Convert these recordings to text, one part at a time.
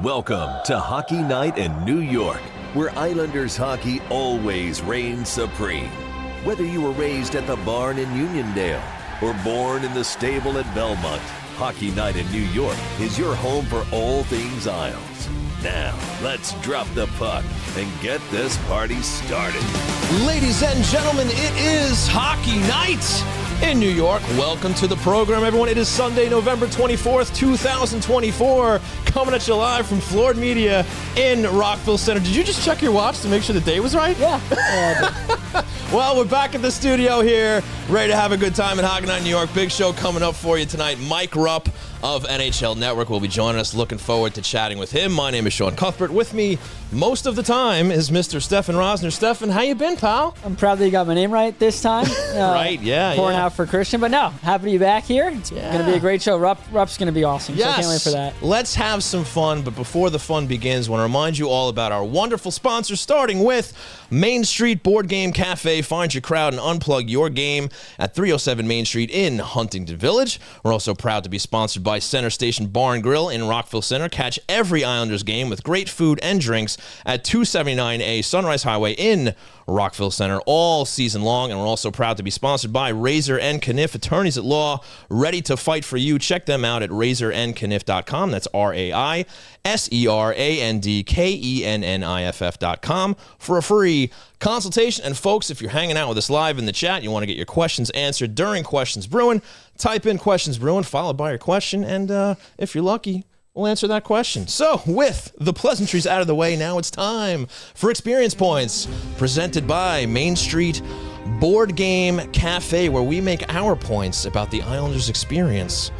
Welcome to Hockey Night in New York, where Islanders hockey always reigns supreme. Whether you were raised at the barn in Uniondale or born in the stable at Belmont, Hockey Night in New York is your home for all things Isles. Now, let's drop the puck and get this party started. Ladies and gentlemen, it is Hockey Night in New York. Welcome to the program, everyone. It is Sunday, November 24th, 2024, coming at you live from Floored Media in Rockville Center. Did you just check your watch to make sure the day was right? Yeah. Well, we're back at the studio here, ready to have a good time at Hockey Night in New York. Big show coming up for you tonight. Mike Rupp of NHL Network will be joining us. Looking forward to chatting with him. My name is Sean Cuthbert. With me most of the time is Mr. Stefen Rosner. Stefen, how you been, pal? I'm proud that you got my name right this time. Right, yeah. Pouring out for Christian. But no, happy to be back here. It's going to be a great show. Rupp's going to be awesome, so I can't wait for that. Let's have some fun, but before the fun begins, I want to remind you all about our wonderful sponsors, starting with Main Street Board Game Cafe. Find your crowd and unplug your game at 307 Main Street in Huntington Village. We're also proud to be sponsored by Center Station Bar and Grill in Rockville Center. Catch every Islanders game with great food and drinks at 279A Sunrise Highway in Rockville Center all season long. And we're also proud to be sponsored by Razor and Kniff, attorneys at law, ready to fight for you. Check them out at razorandkniff.com. That's RAISERANDKENNIFF.com for a free consultation. And folks, if you're hanging out with us live in the chat, you want to get your questions answered during Questions Brewing, type in Questions Brewing followed by your question, and if you're lucky, we'll answer that question. So, with the pleasantries out of the way, now it's time for Experience Points, presented by Main Street Board Game Cafe, where we make our points about the Islanders' experience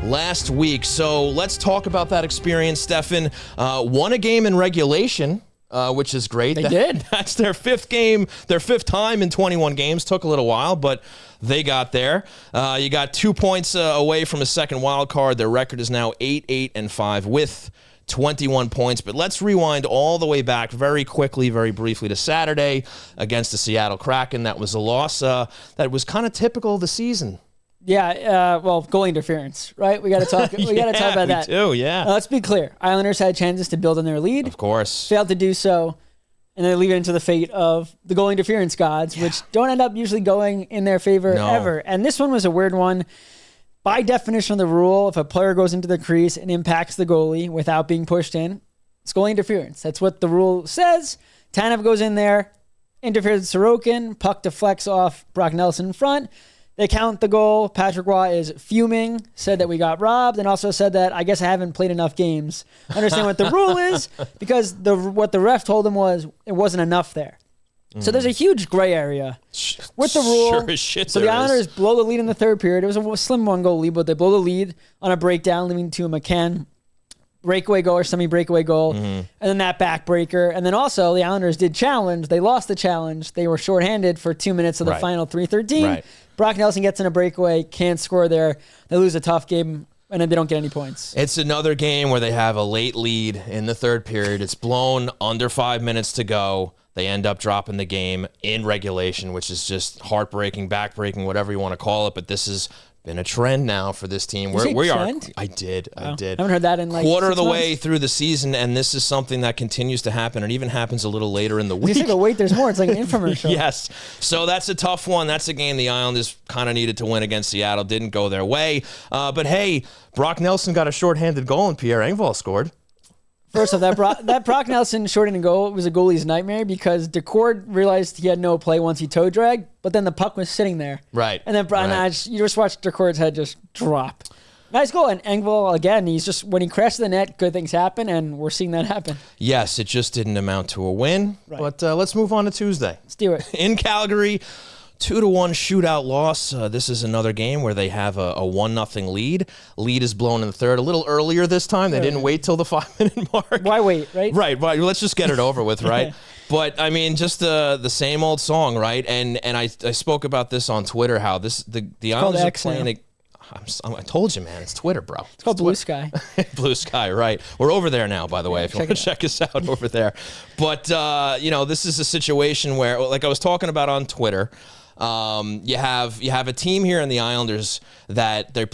last week. So, let's talk about that experience. Stefen won a game in regulation, which is great. They did. That's their fifth game, their fifth time in 21 games. Took a little while, but they got there. You got 2 points away from a second wild card. Their record is now 8-5 with 21 points. But let's rewind all the way back very quickly, very briefly to Saturday against the Seattle Kraken. That was a loss that was kind of typical of the season. Yeah, well, goal interference, right? We got to talk. We got to talk about that. We do, yeah. Let's be clear. Islanders had chances to build on their lead. Of course. Failed to do so, and they leave it into the fate of the goal interference gods, which don't end up usually going in their favor ever. And this one was a weird one. By definition of the rule, if a player goes into the crease and impacts the goalie without being pushed in, it's goal interference. That's what the rule says. Tanev goes in there, interferes with Sorokin, puck deflects off Brock Nelson in front. They count the goal. Patrick Roy is fuming, said that we got robbed, and also said that I guess I haven't played enough games. Understand what the rule is, because what the ref told him was it wasn't enough there. So there's a huge gray area with the rule. Sure as shit so the Islanders blow the lead in the third period. It was a slim one-goal lead, but they blow the lead on a breakdown, leading to a McCann breakaway goal or semi-breakaway goal, and then that backbreaker. And then also the Islanders did challenge. They lost the challenge. They were shorthanded for 2 minutes of the final 3:13. Right. Brock Nelson gets in a breakaway, can't score there. They lose a tough game, and then they don't get any points. It's another game where they have a late lead in the third period. It's blown under 5 minutes to go. They end up dropping the game in regulation, which is just heartbreaking, backbreaking, whatever you want to call it. But this has been a trend now for this team. We are. I did. I haven't heard that in like quarter of the 6 way months. through the season, and this is something that continues to happen. It even happens a little later in the week. You say, but wait, there's more. It's like an infomercial. Yes. So that's a tough one. That's a game the Islanders kind of needed to win against Seattle. Didn't go their way. But hey, Brock Nelson got a shorthanded goal, and Pierre Engvall scored. First off, that Brock Nelson shorthanded goal was a goalie's nightmare because Decord realized he had no play once he toe dragged, but then the puck was sitting there. Right. And then you just watched Decord's head just drop. Nice goal. And Engvall, again, when he crashed the net, good things happen, and we're seeing that happen. Yes, it just didn't amount to a win. Right. But let's move on to Tuesday. Let's do it. In Calgary, 2-1 shootout loss. This is another game where they have a 1-0 lead. Lead is blown in the third a little earlier this time. They didn't wait till the 5-minute mark. Why wait, right? Right. Let's just get it over with, right? But, I mean, just the same old song, right? And I spoke about this on Twitter, how the Islanders are playing... I told you, man. It's Twitter, bro. It's called Blue Sky. Blue Sky, right. We're over there now, by the way, if you want to check us out over there. But, this is a situation where, like I was talking about on Twitter, You have a team here in the Islanders that they're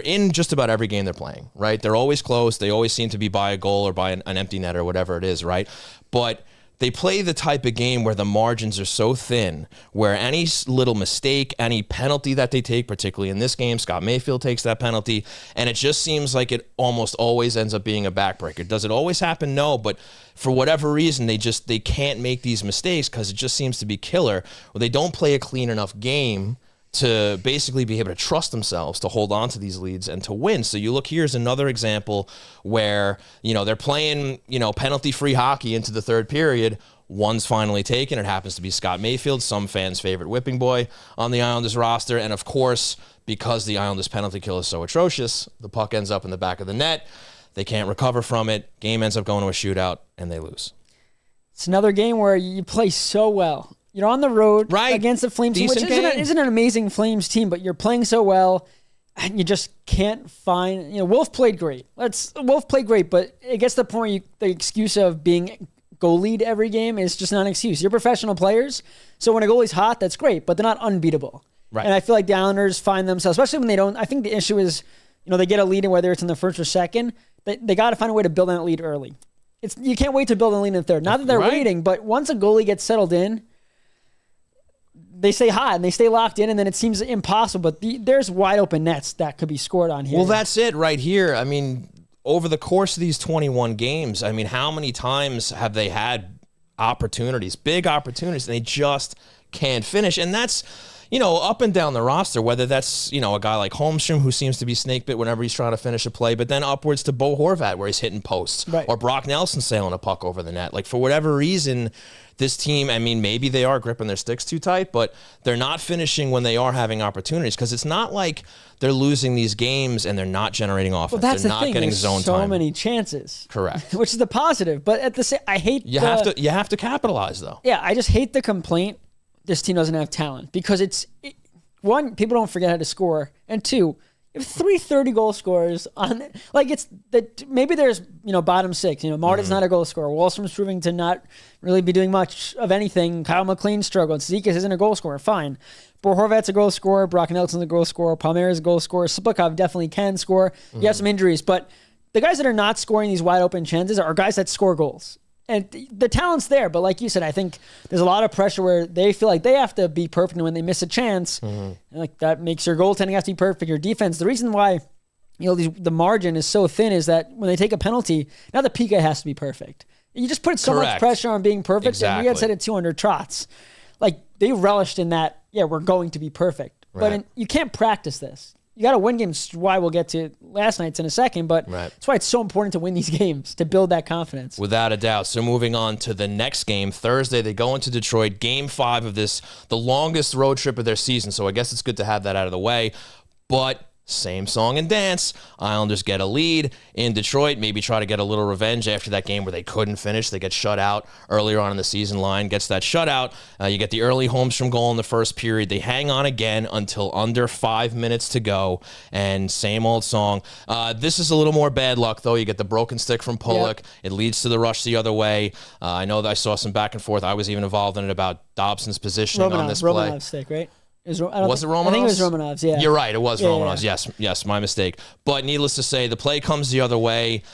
in just about every game they're playing, right? They're always close. They always seem to be by a goal or by an empty net or whatever it is, right? But they play the type of game where the margins are so thin, where any little mistake, any penalty that they take, particularly in this game, Scott Mayfield takes that penalty, and it just seems like it almost always ends up being a backbreaker. Does it always happen? No, but for whatever reason, they can't make these mistakes because it just seems to be killer. Well, they don't play a clean enough game to basically be able to trust themselves to hold on to these leads and to win. So you look, here's another example where, they're playing, penalty-free hockey into the third period. One's finally taken. It happens to be Scott Mayfield, some fans' favorite whipping boy on the Islanders roster. And of course, because the Islanders penalty kill is so atrocious, the puck ends up in the back of the net. They can't recover from it. Game ends up going to a shootout and they lose. It's another game where you play so well. You're on the road against the Flames, which isn't an amazing Flames team, but you're playing so well, and you just can't find. Wolf played great. Wolf played great, but it gets to the point where the excuse of being goal lead every game is just not an excuse. You're professional players, so when a goalie's hot, that's great, but they're not unbeatable. Right. And I feel like the Islanders find themselves, especially when they don't. I think the issue is, they get a lead, and whether it's in the first or second, they got to find a way to build that lead early. You can't wait to build a lead in the third. Not that they're waiting, but once a goalie gets settled in, they stay hot and they stay locked in, and then it seems impossible. But there's wide open nets that could be scored on here. Well, that's it right here. I mean, over the course of these 21 games, how many times have they had opportunities, big opportunities, and they just can't finish? And that's, up and down the roster, whether that's, a guy like Holmstrom, who seems to be snake bit whenever he's trying to finish a play, but then upwards to Bo Horvat, where he's hitting posts, or Brock Nelson sailing a puck over the net. Like, for whatever reason, this team, maybe they are gripping their sticks too tight, but they're not finishing when they are having opportunities, because it's not like they're losing these games and they're not generating offense. Well, that's they're the not thing. getting There's zone so time. many chances. Correct. Which is the positive, but at the same, I hate you have to capitalize, though. Yeah, I just hate the complaint this team doesn't have talent, because one, people don't forget how to score, and two, you have 3 30-goal scorers on, maybe there's, bottom 6. Martin's not a goal scorer. Wallstrom's proving to not really be doing much of anything. Kyle McLean's struggling. Zekas isn't a goal scorer. Fine. Bo Horvat's a goal scorer. Brock Nelson's a goal scorer. Palmer's a goal scorer. Splikov definitely can score. You have some injuries, but the guys that are not scoring these wide open chances are guys that score goals. And the talent's there, but like you said, I think there's a lot of pressure where they feel like they have to be perfect, and when they miss a chance, that makes your goaltending have to be perfect, your defense. The reason why the margin is so thin is that when they take a penalty, now the PK has to be perfect. You just put so much pressure on being perfect, and we had said it 200 trots. Like, they relished in that, we're going to be perfect. Right. But you can't practice this. You got to win games, why we'll get to last night's in a second, but that's why it's so important to win these games, to build that confidence. Without a doubt. So moving on to the next game, Thursday, they go into Detroit, Game 5 of this, the longest road trip of their season, so I guess it's good to have that out of the way. But same song and dance. Islanders get a lead in Detroit, maybe try to get a little revenge after that game where they couldn't finish. They get shut out earlier on in the season. Line gets that shutout. You get the early Holmstrom goal in the first period. They hang on again until under 5 minutes to go, and same old song. This is a little more bad luck, though. You get the broken stick from Pulock. It leads to the rush the other way. I know that I saw some back and forth. I was even involved in it about Dobson's positioning on this play. Romanov's stick, right? Was it Romanov's? I think it was Romanov's, yeah. You're right, it was Romanov's. Yeah. Yes, my mistake. But needless to say, the play comes the other way.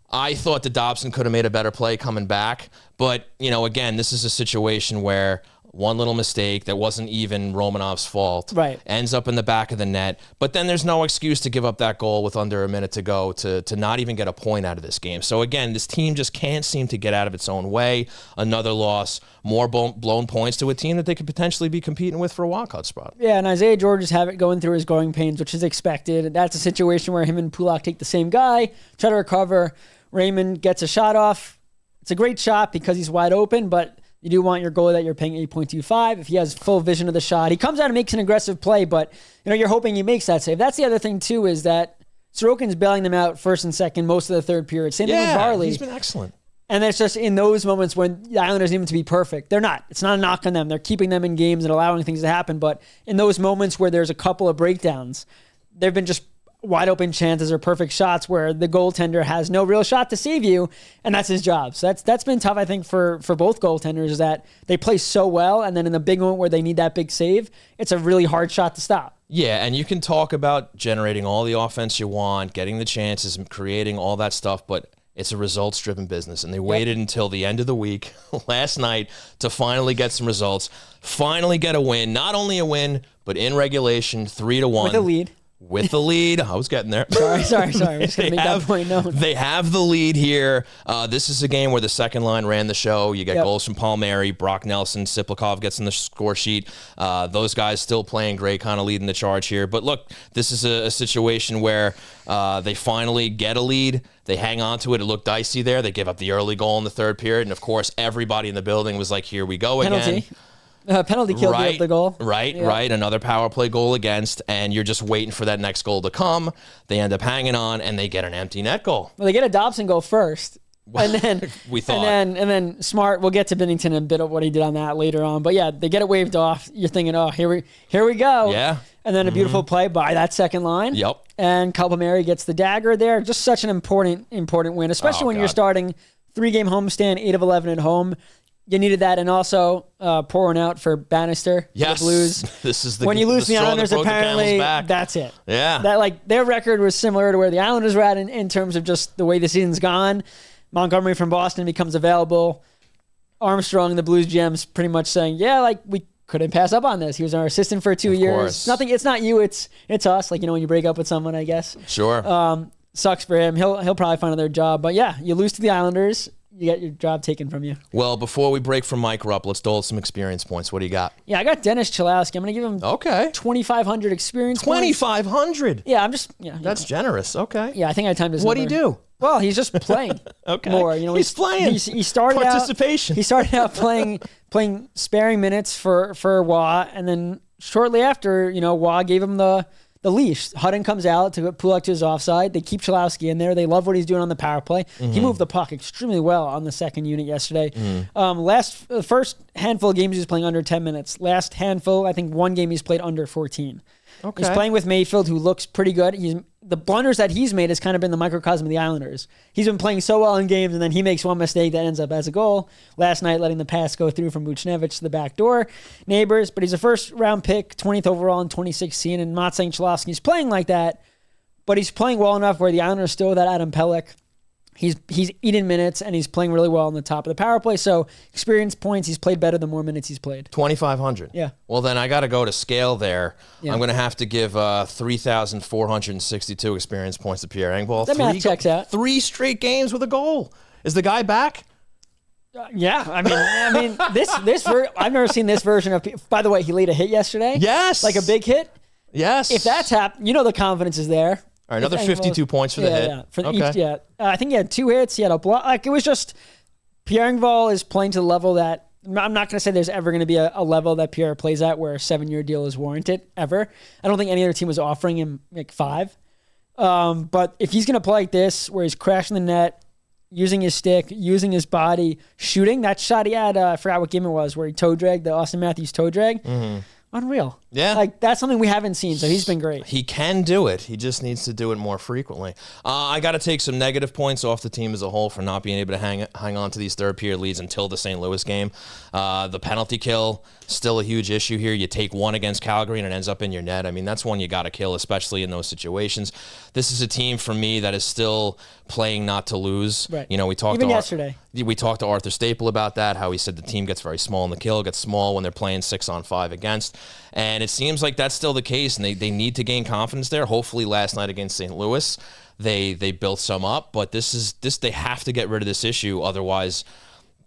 I thought that Dobson could have made a better play coming back. But, again, this is a situation where one little mistake that wasn't even Romanov's fault ends up in the back of the net. But then there's no excuse to give up that goal with under a minute to go to not even get a point out of this game. So again, this team just can't seem to get out of its own way. Another loss, more blown points to a team that they could potentially be competing with for a wildcard spot. Yeah, and Isaiah George is going through his growing pains, which is expected. That's a situation where him and Pulock take the same guy, try to recover. Raymond gets a shot off. It's a great shot because he's wide open, but you do want your goalie that you're paying 8.25. If he has full vision of the shot, he comes out and makes an aggressive play, but you're hoping he makes that save. That's the other thing too, is that Sorokin's bailing them out first and second most of the third period. Same thing with Varley. He's been excellent. And it's just in those moments when the Islanders need them to be perfect. They're not. It's not a knock on them. They're keeping them in games and allowing things to happen. But in those moments where there's a couple of breakdowns, they've been just wide open chances or perfect shots where the goaltender has no real shot to save you, and that's his job. So that's been tough, I think, for both goaltenders, is that they play so well, and then in the big moment where they need that big save, it's a really hard shot to stop. Yeah, and you can talk about generating all the offense you want, getting the chances, and creating all that stuff, but it's a results-driven business, and they waited until the end of the week last night to finally get some results, finally get a win. Not only a win, but in regulation, 3-1. With a lead. With the lead. I was getting there. Sorry. I'm just going to make that point known. They have the lead here. This is a game where the second line ran the show. You get goals from Palmieri, Brock Nelson, Siplikov gets in the score sheet. Those guys still playing great, kind of leading the charge here. But look, this is a situation where they finally get a lead. They hang on to it. It looked dicey there. They give up the early goal in the third period. And, of course, everybody in the building was like, here we go again. Penalty kill gave up the goal. Right. Another power play goal against, and you're just waiting for that next goal to come. They end up hanging on, and they get an empty net goal. Well, they get a Dobson goal first, and then we thought, and then Smart. We'll get to Binnington and a bit of what he did on that later on. But yeah, they get it waved off. You're thinking, oh, here we go. Yeah. And then a beautiful play by that second line. Yep. And Palmieri gets the dagger there. Just such an important win, especially when you're starting 3-game homestand, 8 of 11 at home. You needed that, and also pouring out for Bannister. Yes, the Blues. This is the when you lose the Islanders, apparently that's it. Yeah, that their record was similar to where the Islanders were at in terms of just the way the season's gone. Montgomery from Boston becomes available. Armstrong, the Blues GM's pretty much saying, yeah, we couldn't pass up on this. He was our assistant for 2 years. Nothing. It's not you. It's us. When you break up with someone, I guess. Sure. Sucks for him. He'll probably find another job. But yeah, you lose to the Islanders. You get your job taken from you. Well, before we break from Mike Rupp, let's dole some experience points. What do you got? Yeah, I got Dennis Chalowski. I'm going to give him 2,500 experience points. 2,500? Yeah, I'm just... That's generous. Okay. Yeah, I think I timed his What do you do? Well, he's just playing more. He's playing. He started participation. He started out playing sparing minutes for Waugh, and then shortly after, Waugh gave him the leash. Hutton comes out to Pulock to his offside. They keep Chalowski in there. They love what he's doing on the power play. He moved the puck extremely well on the second unit yesterday. The first handful of games he was playing under 10 minutes. Last handful, I think one game he's played under 14. Okay. He's playing with Mayfield, who looks pretty good. The blunders that he's made has kind of been the microcosm of the Islanders. He's been playing so well in games, and then he makes one mistake that ends up as a goal. Last night, letting the pass go through from Buchnevich to the back door. Neighbors, but he's a first-round pick, 20th overall in 2016, and I'm not saying Chalowski's playing like that, but he's playing well enough where the Islanders still without Adam Pelech. He's eating minutes, and he's playing really well on the top of the power play. So experience points, he's played better the more minutes he's played. 2,500. Yeah. Well, then I got to go to scale there. Yeah. I'm going to have to give 3,462 experience points to Pierre Engvall. That math checks out. 3 straight games with a goal. Is the guy back? Yeah, I mean, I've never seen this version of. By the way, he laid a hit yesterday. Yes. Like a big hit. Yes. If that's happened, the confidence is there. All right, another 52 points for the hit. Yeah, I think he had 2 hits. He had a block. It was just Pierre Engvall is playing to the level that I'm not going to say there's ever going to be a level that Pierre plays at where a 7-year deal is warranted ever. I don't think any other team was offering him 5. But if he's going to play like this, where he's crashing the net, using his stick, using his body, shooting that shot he had, I forgot what game it was, where he toe dragged the Austin Matthews toe drag. Unreal. Yeah. That's something we haven't seen, so he's been great. He can do it. He just needs to do it more frequently. I got to take some negative points off the team as a whole for not being able to hang on to these third-period leads until the St. Louis game. The penalty kill, still a huge issue here. You take one against Calgary and it ends up in your net. I mean, that's one you got to kill, especially in those situations. This is a team, for me, that is still playing not to lose. Right. We talked even yesterday. We talked to Arthur Staple about that, how he said the team gets very small in the kill, gets small when they're playing 6-on-5 against. And it seems like that's still the case, and they need to gain confidence there. Hopefully last night against St. Louis, they built some up, but this they have to get rid of this issue. Otherwise,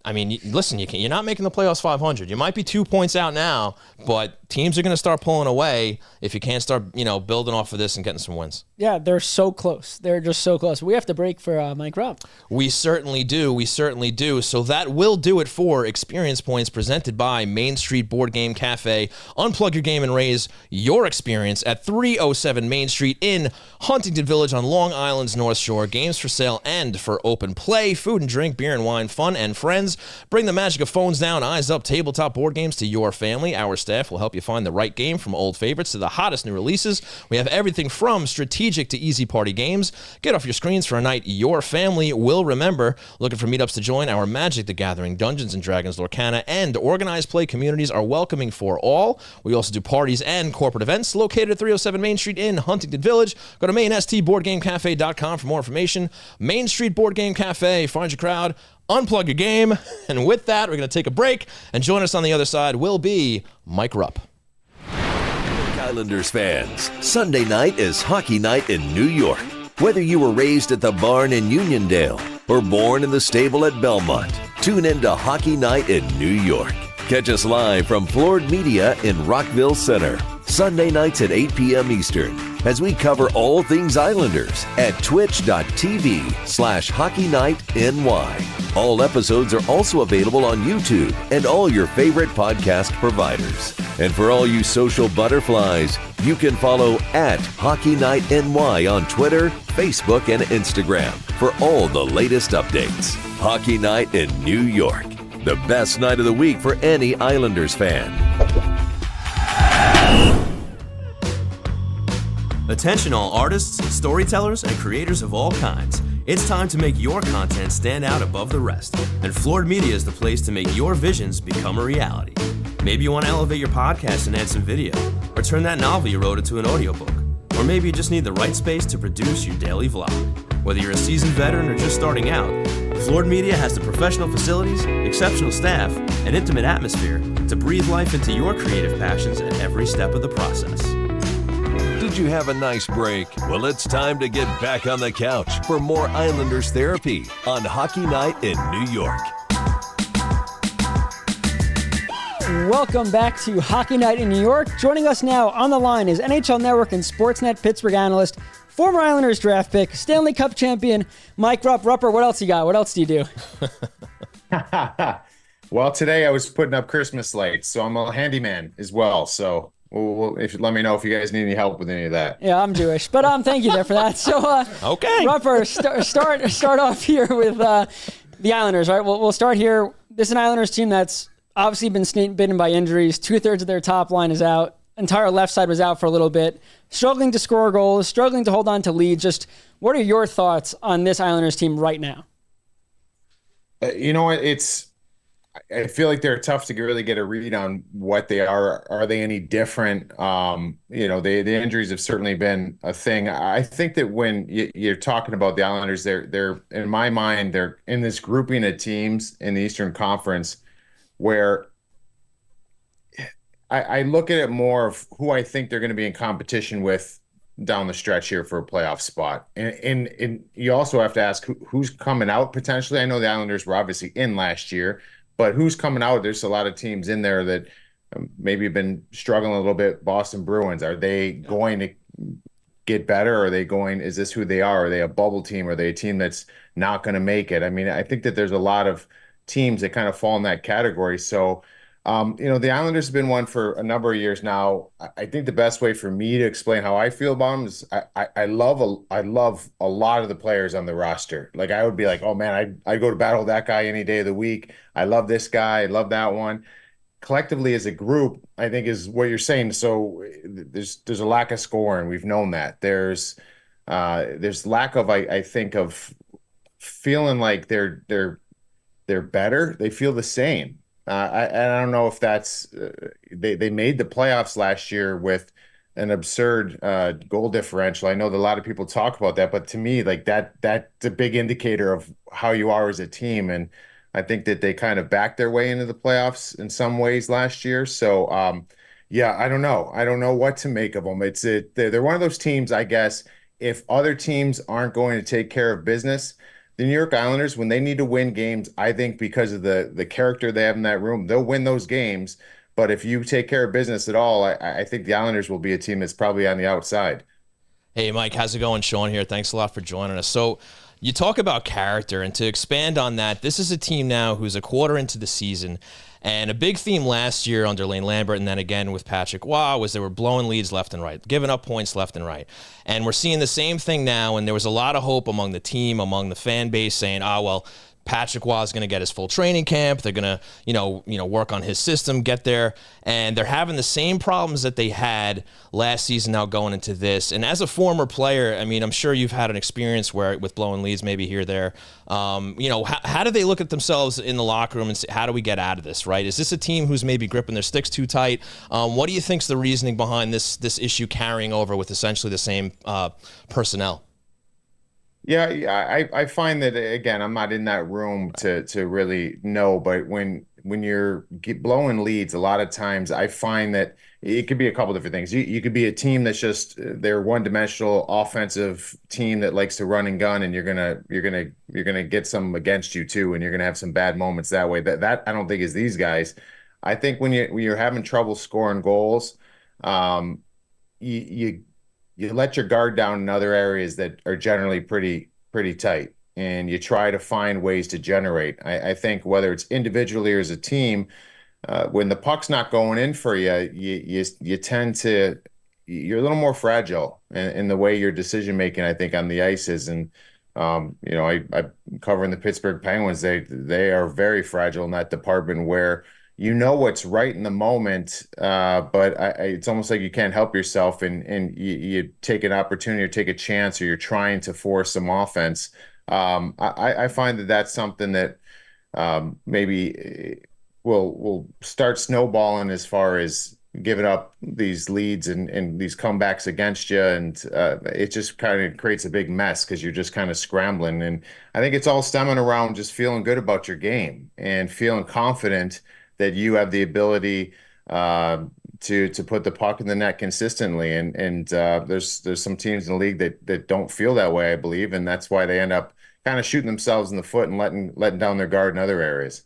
I mean, listen, you're not making the playoffs 500. You might be 2 points out now, but teams are going to start pulling away if you can't start, building off of this and getting some wins. Yeah, they're so close. They're just so close. We have to break for Mike Rupp. We certainly do. So that will do it for Experience Points presented by Main Street Board Game Cafe. Unplug your game and raise your experience at 307 Main Street in Huntington Village on Long Island's North Shore. Games for sale and for open play. Food and drink, beer and wine, fun and friends. Bring the magic of phones down, eyes up, tabletop board games to your family. Our staff will help you find the right game, from old favorites to the hottest new releases. We have everything from strategic to easy party games. Get off your screens for a night your family will remember. Looking for meetups to join? Our Magic the Gathering, Dungeons & Dragons, Lorcana, and organized play communities are welcoming for all. We also do parties and corporate events located at 307 Main Street in Huntington Village. Go to mainstboardgamecafe.com for more information. Main Street Board Game Cafe. Find your crowd, unplug your game. And with that, we're going to take a break. And join us on the other side will be Mike Rupp. Islanders fans, Sunday night is hockey night in New York. Whether you were raised at the barn in Uniondale or born in the stable at Belmont, tune in to Hockey Night in New York. Catch us live from Floored Media in Rockville Center, Sunday nights at 8 p.m. Eastern, as we cover all things Islanders at twitch.tv/HockeyNightNY. All episodes are also available on YouTube and all your favorite podcast providers. And for all you social butterflies, you can follow at Hockey Night NY on Twitter, Facebook, and Instagram for all the latest updates. Hockey Night in New York, the best night of the week for any Islanders fan. Attention all artists, storytellers, and creators of all kinds. It's time to make your content stand out above the rest. And Floored Media is the place to make your visions become a reality. Maybe you want to elevate your podcast and add some video, or turn that novel you wrote into an audiobook. Or maybe you just need the right space to produce your daily vlog. Whether you're a seasoned veteran or just starting out, Floored Media has the professional facilities, exceptional staff, and intimate atmosphere to breathe life into your creative passions at every step of the process. Did you have a nice break? Well, it's time to get back on the couch for more Islanders therapy on Hockey Night in New York. Welcome back to Hockey Night in New York. Joining us now on the line is NHL Network and Sportsnet Pittsburgh analyst, former Islanders draft pick, Stanley Cup champion, Mike Rupp. Rupper, what else you got? What else do you do? Well, today I was putting up Christmas lights, so I'm a handyman as well. So let me know if you guys need any help with any of that. Yeah, I'm Jewish, but thank you there for that. So, Okay. Rupper, start off here with the Islanders, right? We'll start here. This is an Islanders team that's obviously been snake bitten by injuries. 2/3 of their top line is out. Entire left side was out for a little bit. Struggling to score goals, struggling to hold on to leads. Just what are your thoughts on this Islanders team right now? You know what? I feel like they're tough to really get a read on what they are. Are they any different? The injuries have certainly been a thing. I think that when you're talking about the Islanders, they're in my mind, they're in this grouping of teams in the Eastern Conference where I look at it more of who I think they're going to be in competition with down the stretch here for a playoff spot. And you also have to ask who's coming out potentially. I know the Islanders were obviously in last year, but who's coming out? There's a lot of teams in there that maybe have been struggling a little bit. Boston Bruins, are they going to get better? Is this who they are? Are they a bubble team? Are they a team that's not going to make it? I mean, I think that there's a lot of teams that kind of fall in that category. So, the Islanders have been one for a number of years now. I think the best way for me to explain how I feel about them is I love a lot of the players on the roster. Like I would be like, oh man, I'd go to battle with that guy any day of the week. I love this guy. I love that one. Collectively as a group, I think is what you're saying. So there's a lack of scoring. We've known that. There's lack of, I think, of feeling like they're better. They feel the same. I don't know if that's they made the playoffs last year with an absurd goal differential. I know that a lot of people talk about that, but to me, like that's a big indicator of how you are as a team. And I think that they kind of backed their way into the playoffs in some ways last year. So, I don't know. I don't know what to make of them. They're one of those teams, I guess, if other teams aren't going to take care of business, the New York Islanders, when they need to win games, I think because of the character they have in that room, they'll win those games. But if you take care of business at all, I think the Islanders will be a team that's probably on the outside. Hey, Mike, how's it going? Sean here. Thanks a lot for joining us. So you talk about character, and to expand on that, this is a team now who's a quarter into the season. And a big theme last year under Lane Lambert and then again with Patrick Waugh was they were blowing leads left and right, giving up points left and right. And we're seeing the same thing now, and there was a lot of hope among the team, among the fan base saying, Patrick Waugh is going to get his full training camp. They're going to, work on his system, get there, and they're having the same problems that they had last season now going into this. And as a former player, I mean, I'm sure you've had an experience where with blowing leads, maybe here, there. How do they look at themselves in the locker room and say, how do we get out of this? Right? Is this a team who's maybe gripping their sticks too tight? What do you think's the reasoning behind this issue carrying over with essentially the same personnel? Yeah, I find that, again, I'm not in that room to really know, but when you're blowing leads, a lot of times I find that it could be a couple different things. You could be a team that's just they're one-dimensional offensive team that likes to run and gun, and you're gonna get some against you too, and you're gonna have some bad moments that way. That I don't think is these guys. I think when you're having trouble scoring goals, you let your guard down in other areas that are generally pretty tight, and you try to find ways to generate. I think whether it's individually or as a team, when the puck's not going in for you, you tend to you're a little more fragile in the way your decision making, I think, on the ice is. And I'm covering the Pittsburgh Penguins. They are very fragile in that department where what's right in the moment, but it's almost like you can't help yourself, and you take an opportunity or take a chance, or you're trying to force some offense. I find that that's something that maybe will start snowballing as far as giving up these leads and these comebacks against you, and it just kind of creates a big mess because you're just kind of scrambling. And I think it's all stemming around just feeling good about your game and feeling confident that you have the ability to put the puck in the net consistently. And there's some teams in the league that don't feel that way, I believe, and that's why they end up kind of shooting themselves in the foot and letting down their guard in other areas.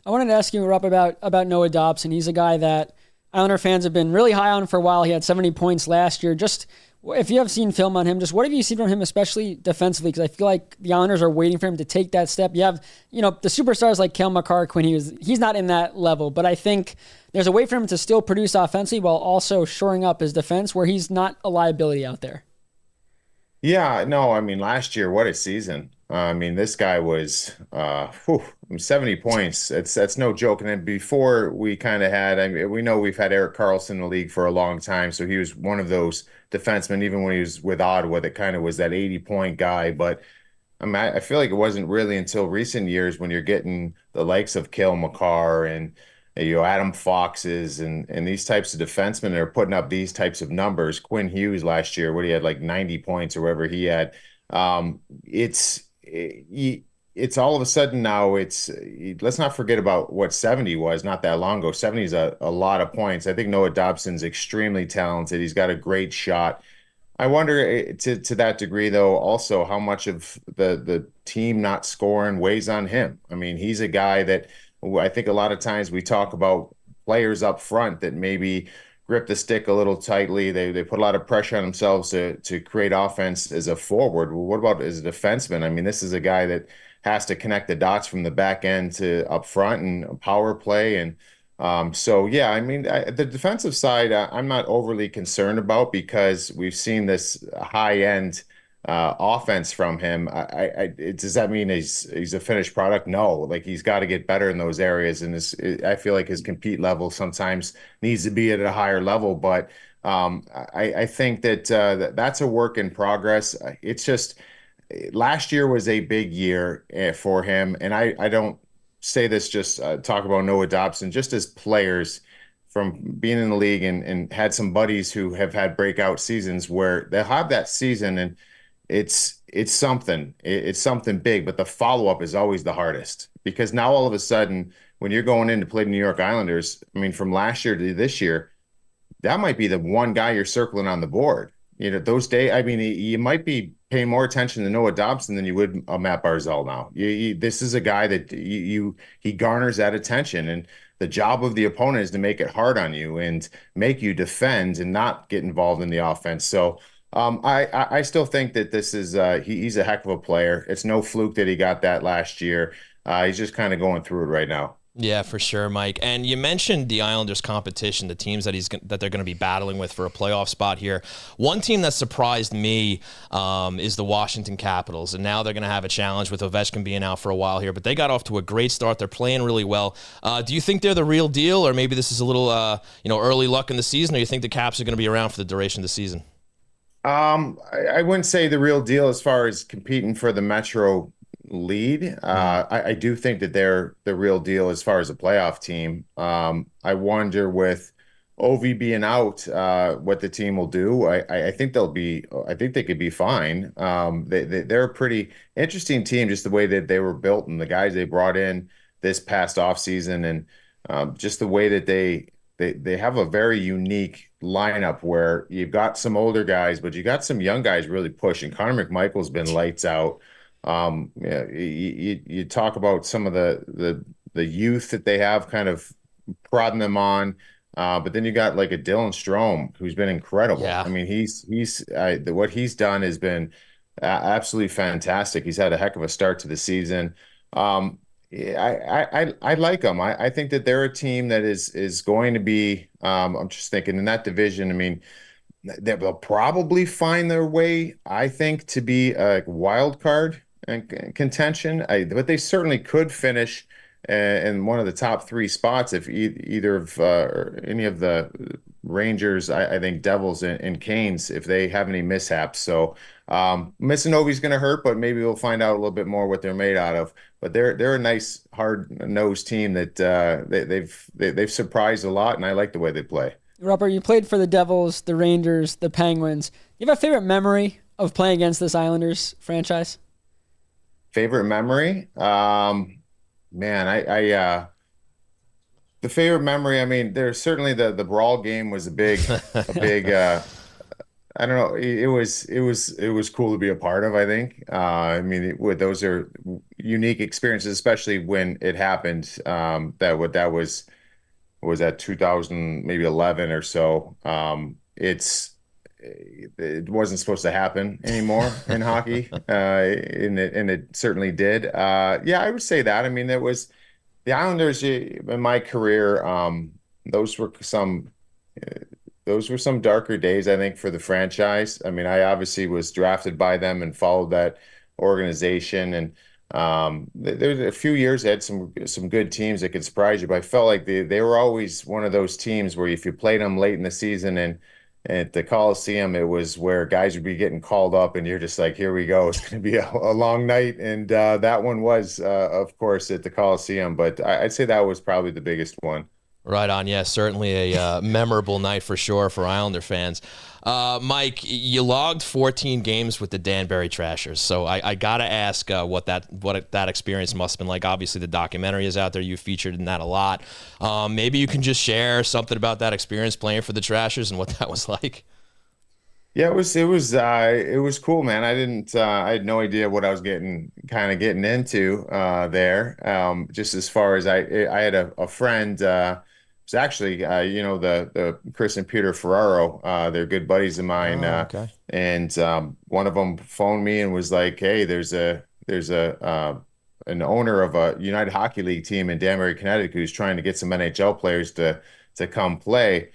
I wanted to ask you, Rupp, about Noah Dobson. He's a guy that Islander fans have been really high on for a while. He had 70 points last year. Just if you have seen film on him, just what have you seen from him, especially defensively? Because I feel like the Islanders are waiting for him to take that step. You have, the superstars like Cale Makar, Quinn Hughes. He's not in that level, but I think there's a way for him to still produce offensively while also shoring up his defense where he's not a liability out there. Yeah, no, I mean, last year, what a season. This guy was 70 points. That's no joke. And then before we kind of had, we know we've had Erik Karlsson in the league for a long time. So he was one of those defensemen, even when he was with Ottawa, that kind of was that 80-point guy. But I feel like it wasn't really until recent years when you're getting the likes of Cale Makar and Adam Foxes and these types of defensemen that are putting up these types of numbers. Quinn Hughes last year, what he had like 90 points or whatever he had. It's all of a sudden now let's not forget about what 70 was not that long ago. 70 is a lot of points. I think Noah Dobson's extremely talented. He's got a great shot. I wonder to that degree, though, also how much of the team not scoring weighs on him. I mean, he's a guy that I think a lot of times we talk about players up front that maybe grip the stick a little tightly. They put a lot of pressure on themselves to create offense as a forward. Well, what about as a defenseman? I mean, this is a guy that has to connect the dots from the back end to up front and power play. And the defensive side, I'm not overly concerned about because we've seen this high end offense from him. Does that mean he's a finished product? No, like he's got to get better in those areas, and I feel like his compete level sometimes needs to be at a higher level. But I think that that's a work in progress. It's just last year was a big year for him, and I don't say this just talk about Noah Dobson, just as players from being in the league and had some buddies who have had breakout seasons where they'll have that season and it's something big, but the follow-up is always the hardest because now all of a sudden when you're going in to play the New York Islanders, I mean, from last year to this year, that might be the one guy you're circling on the board. Those days, I mean, you might be paying more attention to Noah Dobson than you would Matt Barzal now. This is a guy that he garners that attention, and the job of the opponent is to make it hard on you and make you defend and not get involved in the offense. So I still think that this is he's a heck of a player. It's no fluke that he got that last year. He's just kind of going through it right now. Yeah, for sure, Mike. And you mentioned the Islanders' competition, the teams that they're going to be battling with for a playoff spot here. One team that surprised me is the Washington Capitals, and now they're going to have a challenge with Ovechkin being out for a while here. But they got off to a great start. They're playing really well. Do you think they're the real deal, or maybe this is a little early luck in the season, or you think the Caps are going to be around for the duration of the season? I wouldn't say the real deal as far as competing for the Metro lead. I do think that they're the real deal as far as a playoff team. I wonder with Ovi being out, what the team will do. I think I think they could be fine. They're a pretty interesting team, just the way that they were built and the guys they brought in this past offseason, and just the way that they have a very unique lineup where you've got some older guys, but you got some young guys really pushing. Connor McMichael's been lights out. Yeah, you talk about some of the youth that they have kind of prodding them on, but then you got like a Dylan Strome who's been incredible. Yeah. I mean, what he's done has been absolutely fantastic. He's had a heck of a start to the season. I like them. I think that they're a team that is going to be. I'm just thinking in that division. I mean, they'll probably find their way, I think, to be a wild card and contention. But they certainly could finish in one of the top three spots if either of or any of the Rangers, I think Devils and Canes, if they have any mishaps. So missing Ovi's going to hurt, but maybe we'll find out a little bit more what they're made out of. But they're a nice, hard-nosed team that they've surprised a lot, and I like the way they play. Rupper, you played for the Devils, the Rangers, the Penguins. Do you have a favorite memory of playing against this Islanders franchise? Favorite memory? Man, the favorite memory, I mean, there's certainly the Brawl game was a big I don't know. It was cool to be a part of, I think. I mean, those are unique experiences, especially when it happened. That was at 2000, maybe 11 or so. It wasn't supposed to happen anymore in hockey, and it certainly did. Yeah, I would say that. I mean, it was the Islanders in my career. Those were some darker days, I think, for the franchise. I mean, I obviously was drafted by them and followed that organization, and there were a few years they had some good teams that could surprise you, but I felt like they were always one of those teams where if you played them late in the season and at the Coliseum, it was where guys would be getting called up and you're just like, here we go. It's going to be a long night. And that one was, of course, at the Coliseum, but I'd say that was probably the biggest one. Right on. Yeah, certainly a memorable night for sure for Islander fans. Mike, you logged 14 games with the Danbury Trashers, so I got to ask what that experience must have been like. Obviously, the documentary is out there. You featured in that a lot. Maybe you can just share something about that experience playing for the Trashers and what that was like. Yeah, it was cool, man. I had no idea what I was getting into there. Just as far as I had a friend. It's actually, the Chris and Peter Ferraro. They're good buddies of mine. Okay. And one of them phoned me and was like, "Hey, there's an owner of a United Hockey League team in Danbury, Connecticut, who's trying to get some NHL players to come play."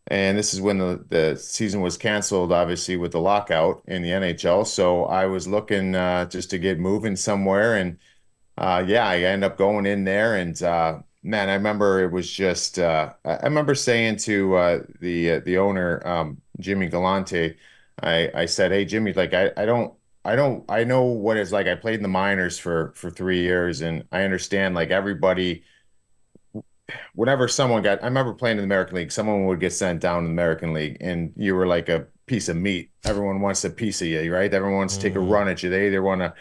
And this is when the season was canceled, obviously, with the lockout in the NHL. So I was looking just to get moving somewhere, and I ended up going in there and. Man, I remember it was just. I remember saying to the owner, Jimmy Galante, I said, "Hey, Jimmy, like I know what it's like. I played in the minors for 3 years, and I understand like everybody. Whenever I remember playing in the American League, someone would get sent down in the American League, and you were like a piece of meat. Everyone wants a piece of you, right? Everyone wants to take a run at you. They either want to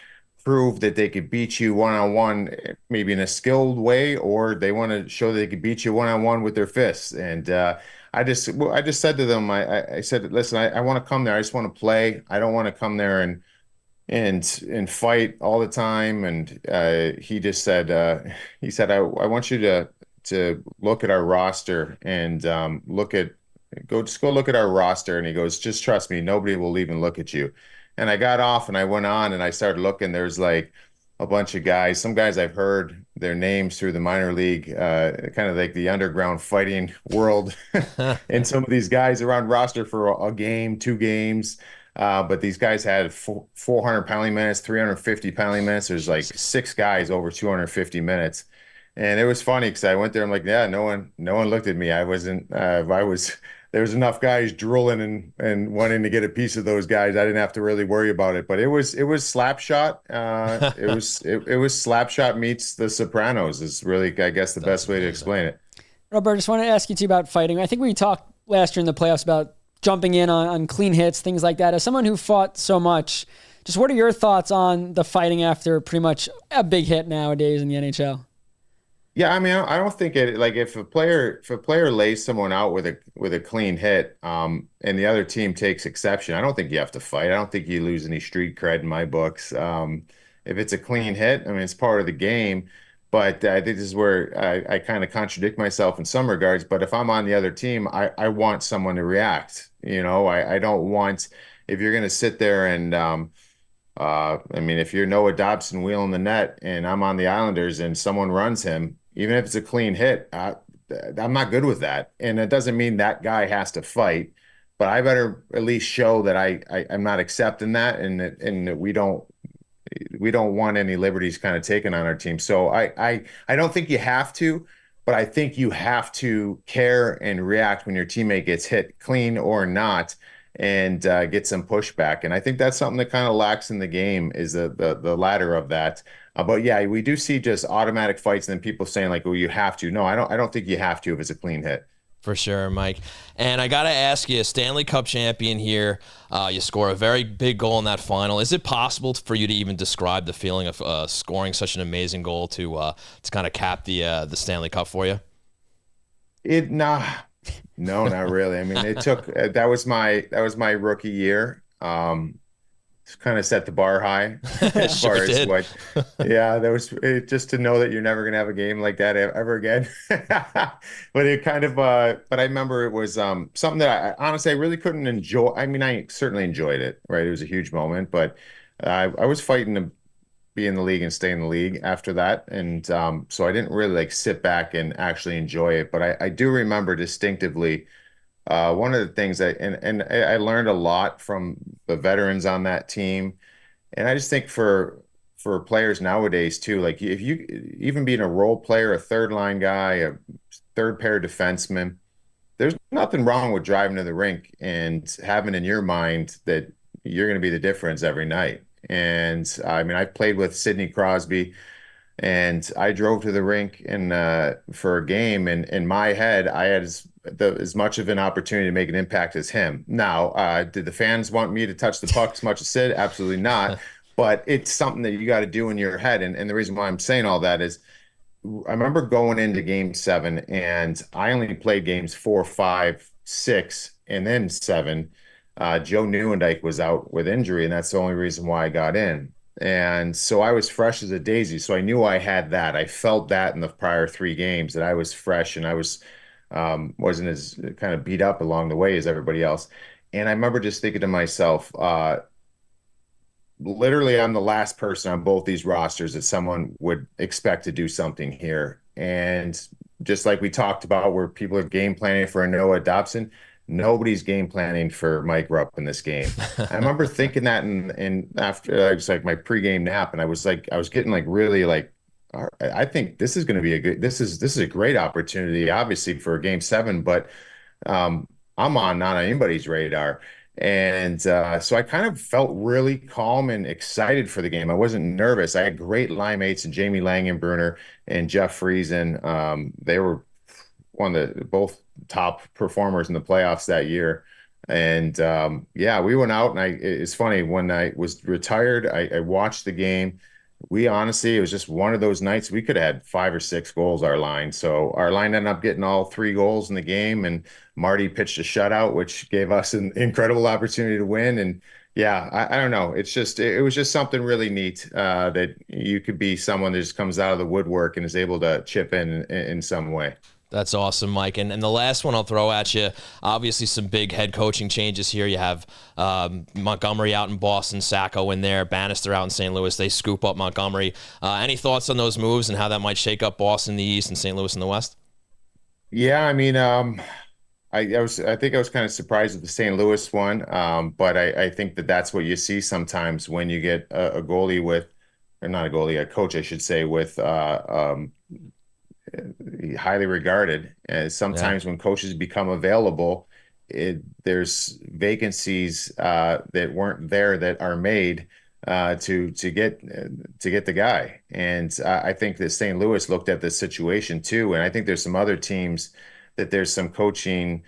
prove that they could beat you one-on-one, maybe in a skilled way, or they want to show that they could beat you one-on-one with their fists. And I just said to them, I said, listen, I want to come there. I just want to play. I don't want to come there and fight all the time. And he just said, I want you to look at our roster and go look at our roster. And he goes, just trust me, nobody will even look at you. And I got off and I went on and I started looking. There's like a bunch of guys, some guys I've heard their names through the minor league, kind of like the underground fighting world. And some of these guys are on roster for a game, 2 games. But these guys had 400 penalty minutes, 350 penalty minutes. There's like 6 guys over 250 minutes. And it was funny because I went there. I'm like, yeah, no one looked at me. I wasn't, there was enough guys drooling and wanting to get a piece of those guys. I didn't have to really worry about it, but it was Slapshot. It was Slapshot meets The Sopranos is really, I guess, the best way to explain it. Robert, I just want to ask you too about fighting. I think we talked last year in the playoffs about jumping in on clean hits, things like that. As someone who fought so much, just what are your thoughts on the fighting after pretty much a big hit nowadays in the NHL? Yeah, I mean, I don't think it like if a player lays someone out with a clean hit, and the other team takes exception, I don't think you have to fight. I don't think you lose any street cred in my books. If it's a clean hit, I mean, it's part of the game. But I think this is where I kind of contradict myself in some regards. But if I'm on the other team, I want someone to react. You know, I don't want if you're going to sit there and I mean, if you're Noah Dobson wheeling the net and I'm on the Islanders and someone runs him, even if it's a clean hit, I'm not good with that. And it doesn't mean that guy has to fight, but I better at least show that I'm not accepting that and that we don't want any liberties kind of taken on our team. So I don't think you have to, but I think you have to care and react when your teammate gets hit, clean or not, and get some pushback. And I think that's something that kind of lacks in the game is the latter of that. But yeah, we do see just automatic fights and then people saying like, "Oh, you have to." No, I don't think you have to if it's a clean hit. For sure, Mike. And I got to ask you, Stanley Cup champion here, you score a very big goal in that final. Is it possible for you to even describe the feeling of scoring such an amazing goal to kind of cap the Stanley Cup for you? No, not really. I mean, it took that was my rookie year. Kind of set the bar high as far as what, yeah, that was just to know that you're never going to have a game like that ever again. But it kind of, but I remember it was something that I honestly, I really couldn't enjoy. I mean, I certainly enjoyed it, right? It was a huge moment, but I was fighting to be in the league and stay in the league after that. And so I didn't really like sit back and actually enjoy it. But I do remember distinctively one of the things and I learned a lot from the veterans on that team. And I just think for players nowadays too, like if you even being a role player, a third line guy, a third pair defenseman, there's nothing wrong with driving to the rink and having in your mind that you're going to be the difference every night. And I mean, I played with Sidney Crosby and I drove to the rink for a game, and in my head, I had as much of an opportunity to make an impact as him. Now, did the fans want me to touch the puck as much as Sid? Absolutely not. But it's something that you got to do in your head. And the reason why I'm saying all that is I remember going into game 7, and I only played games 4, 5, 6, and then 7. Joe Nieuwendyk was out with injury, and that's the only reason why I got in. And so I was fresh as a daisy. So I knew I had that. I felt that in the prior 3 games that I was fresh and I wasn't as kind of beat up along the way as everybody else. And I remember just thinking to myself, literally, I'm the last person on both these rosters that someone would expect to do something here. And just like we talked about where people are game planning for a Noah Dobson, nobody's game planning for Mike Rupp in this game. I remember thinking that in after it was like my pregame nap, and I was getting like really like, I think this is going to be this is a great opportunity, obviously for game 7, but I'm not on anybody's radar. And so I kind of felt really calm and excited for the game. I wasn't nervous. I had great line mates and Jamie Langenbrunner and Jeff Friesen. They were both top performers in the playoffs that year. And yeah, we went out, and it's funny, when I was retired, I watched the game. We honestly, it was just one of those nights we could have had 5 or 6 goals, our line. So our line ended up getting all 3 goals in the game, and Marty pitched a shutout, which gave us an incredible opportunity to win. And yeah, I don't know. It was just something really neat that you could be someone that just comes out of the woodwork and is able to chip in some way. That's awesome, Mike. And the last one I'll throw at you, obviously some big head coaching changes here. You have Montgomery out in Boston, Sacco in there, Bannister out in St. Louis. They scoop up Montgomery. Any thoughts on those moves and how that might shake up Boston in the East and St. Louis in the West? Yeah, I mean, I think I was kind of surprised with the St. Louis one, but I think that's what you see sometimes when you get a goalie with, or not a goalie, a coach, I should say, with highly regarded. And sometimes when coaches become available, there's vacancies that weren't there that are made to get the guy. And I think that St. Louis looked at this situation too. And I think there's some other teams that there's some coaching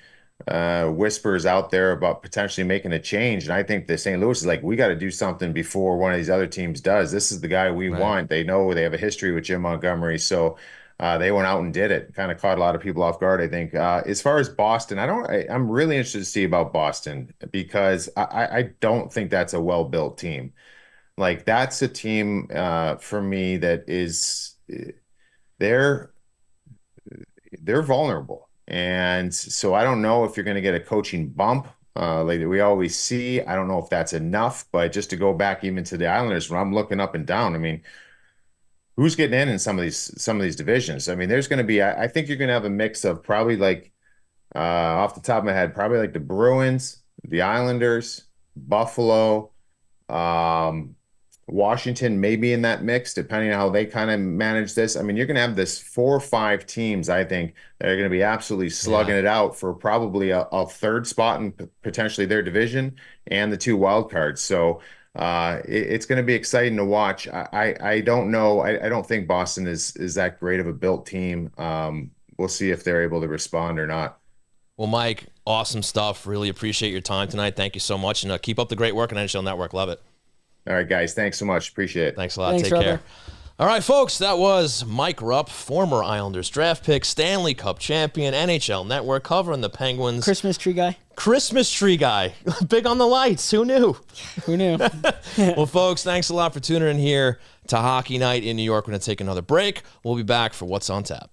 whispers out there about potentially making a change. And I think that St. Louis is like, we got to do something before one of these other teams does. This is the guy we want. They know they have a history with Jim Montgomery. So they went out and did it. Kind of caught a lot of people off guard, I think. As far as Boston, I'm really interested to see about Boston because I don't think that's a well-built team. Like, that's a team for me that is they're vulnerable. And so I don't know if you're going to get a coaching bump like we always see. I don't know if that's enough, but just to go back even to the Islanders, when I'm looking up and down, I mean, who's getting in some of these divisions? I mean, there's going to be, I think you're going to have a mix of probably like off the top of my head, probably like the Bruins, the Islanders, Buffalo, Washington maybe in that mix, depending on how they kind of manage this. I mean, you're going to have this 4 or 5 teams, I think, that are going to be absolutely slugging it out for probably a third spot in potentially their division and the 2 wild cards. So it's going to be exciting to watch. I don't know. I don't think Boston is that great of a built team. We'll see if they're able to respond or not. Well, Mike, awesome stuff. Really appreciate your time tonight. Thank you so much. And keep up the great work on NHL Network. Love it. All right, guys. Thanks so much. Appreciate it. Thanks a lot. Thanks, Take Rubber. care. All right, folks, that was Mike Rupp, former Islanders draft pick, Stanley Cup champion, NHL Network, covering the Penguins. Christmas tree guy. Christmas tree guy. Big on the lights. Who knew? Who knew? Well, folks, thanks a lot for tuning in here to Hockey Night in New York. We're going to take another break. We'll be back for What's on Tap.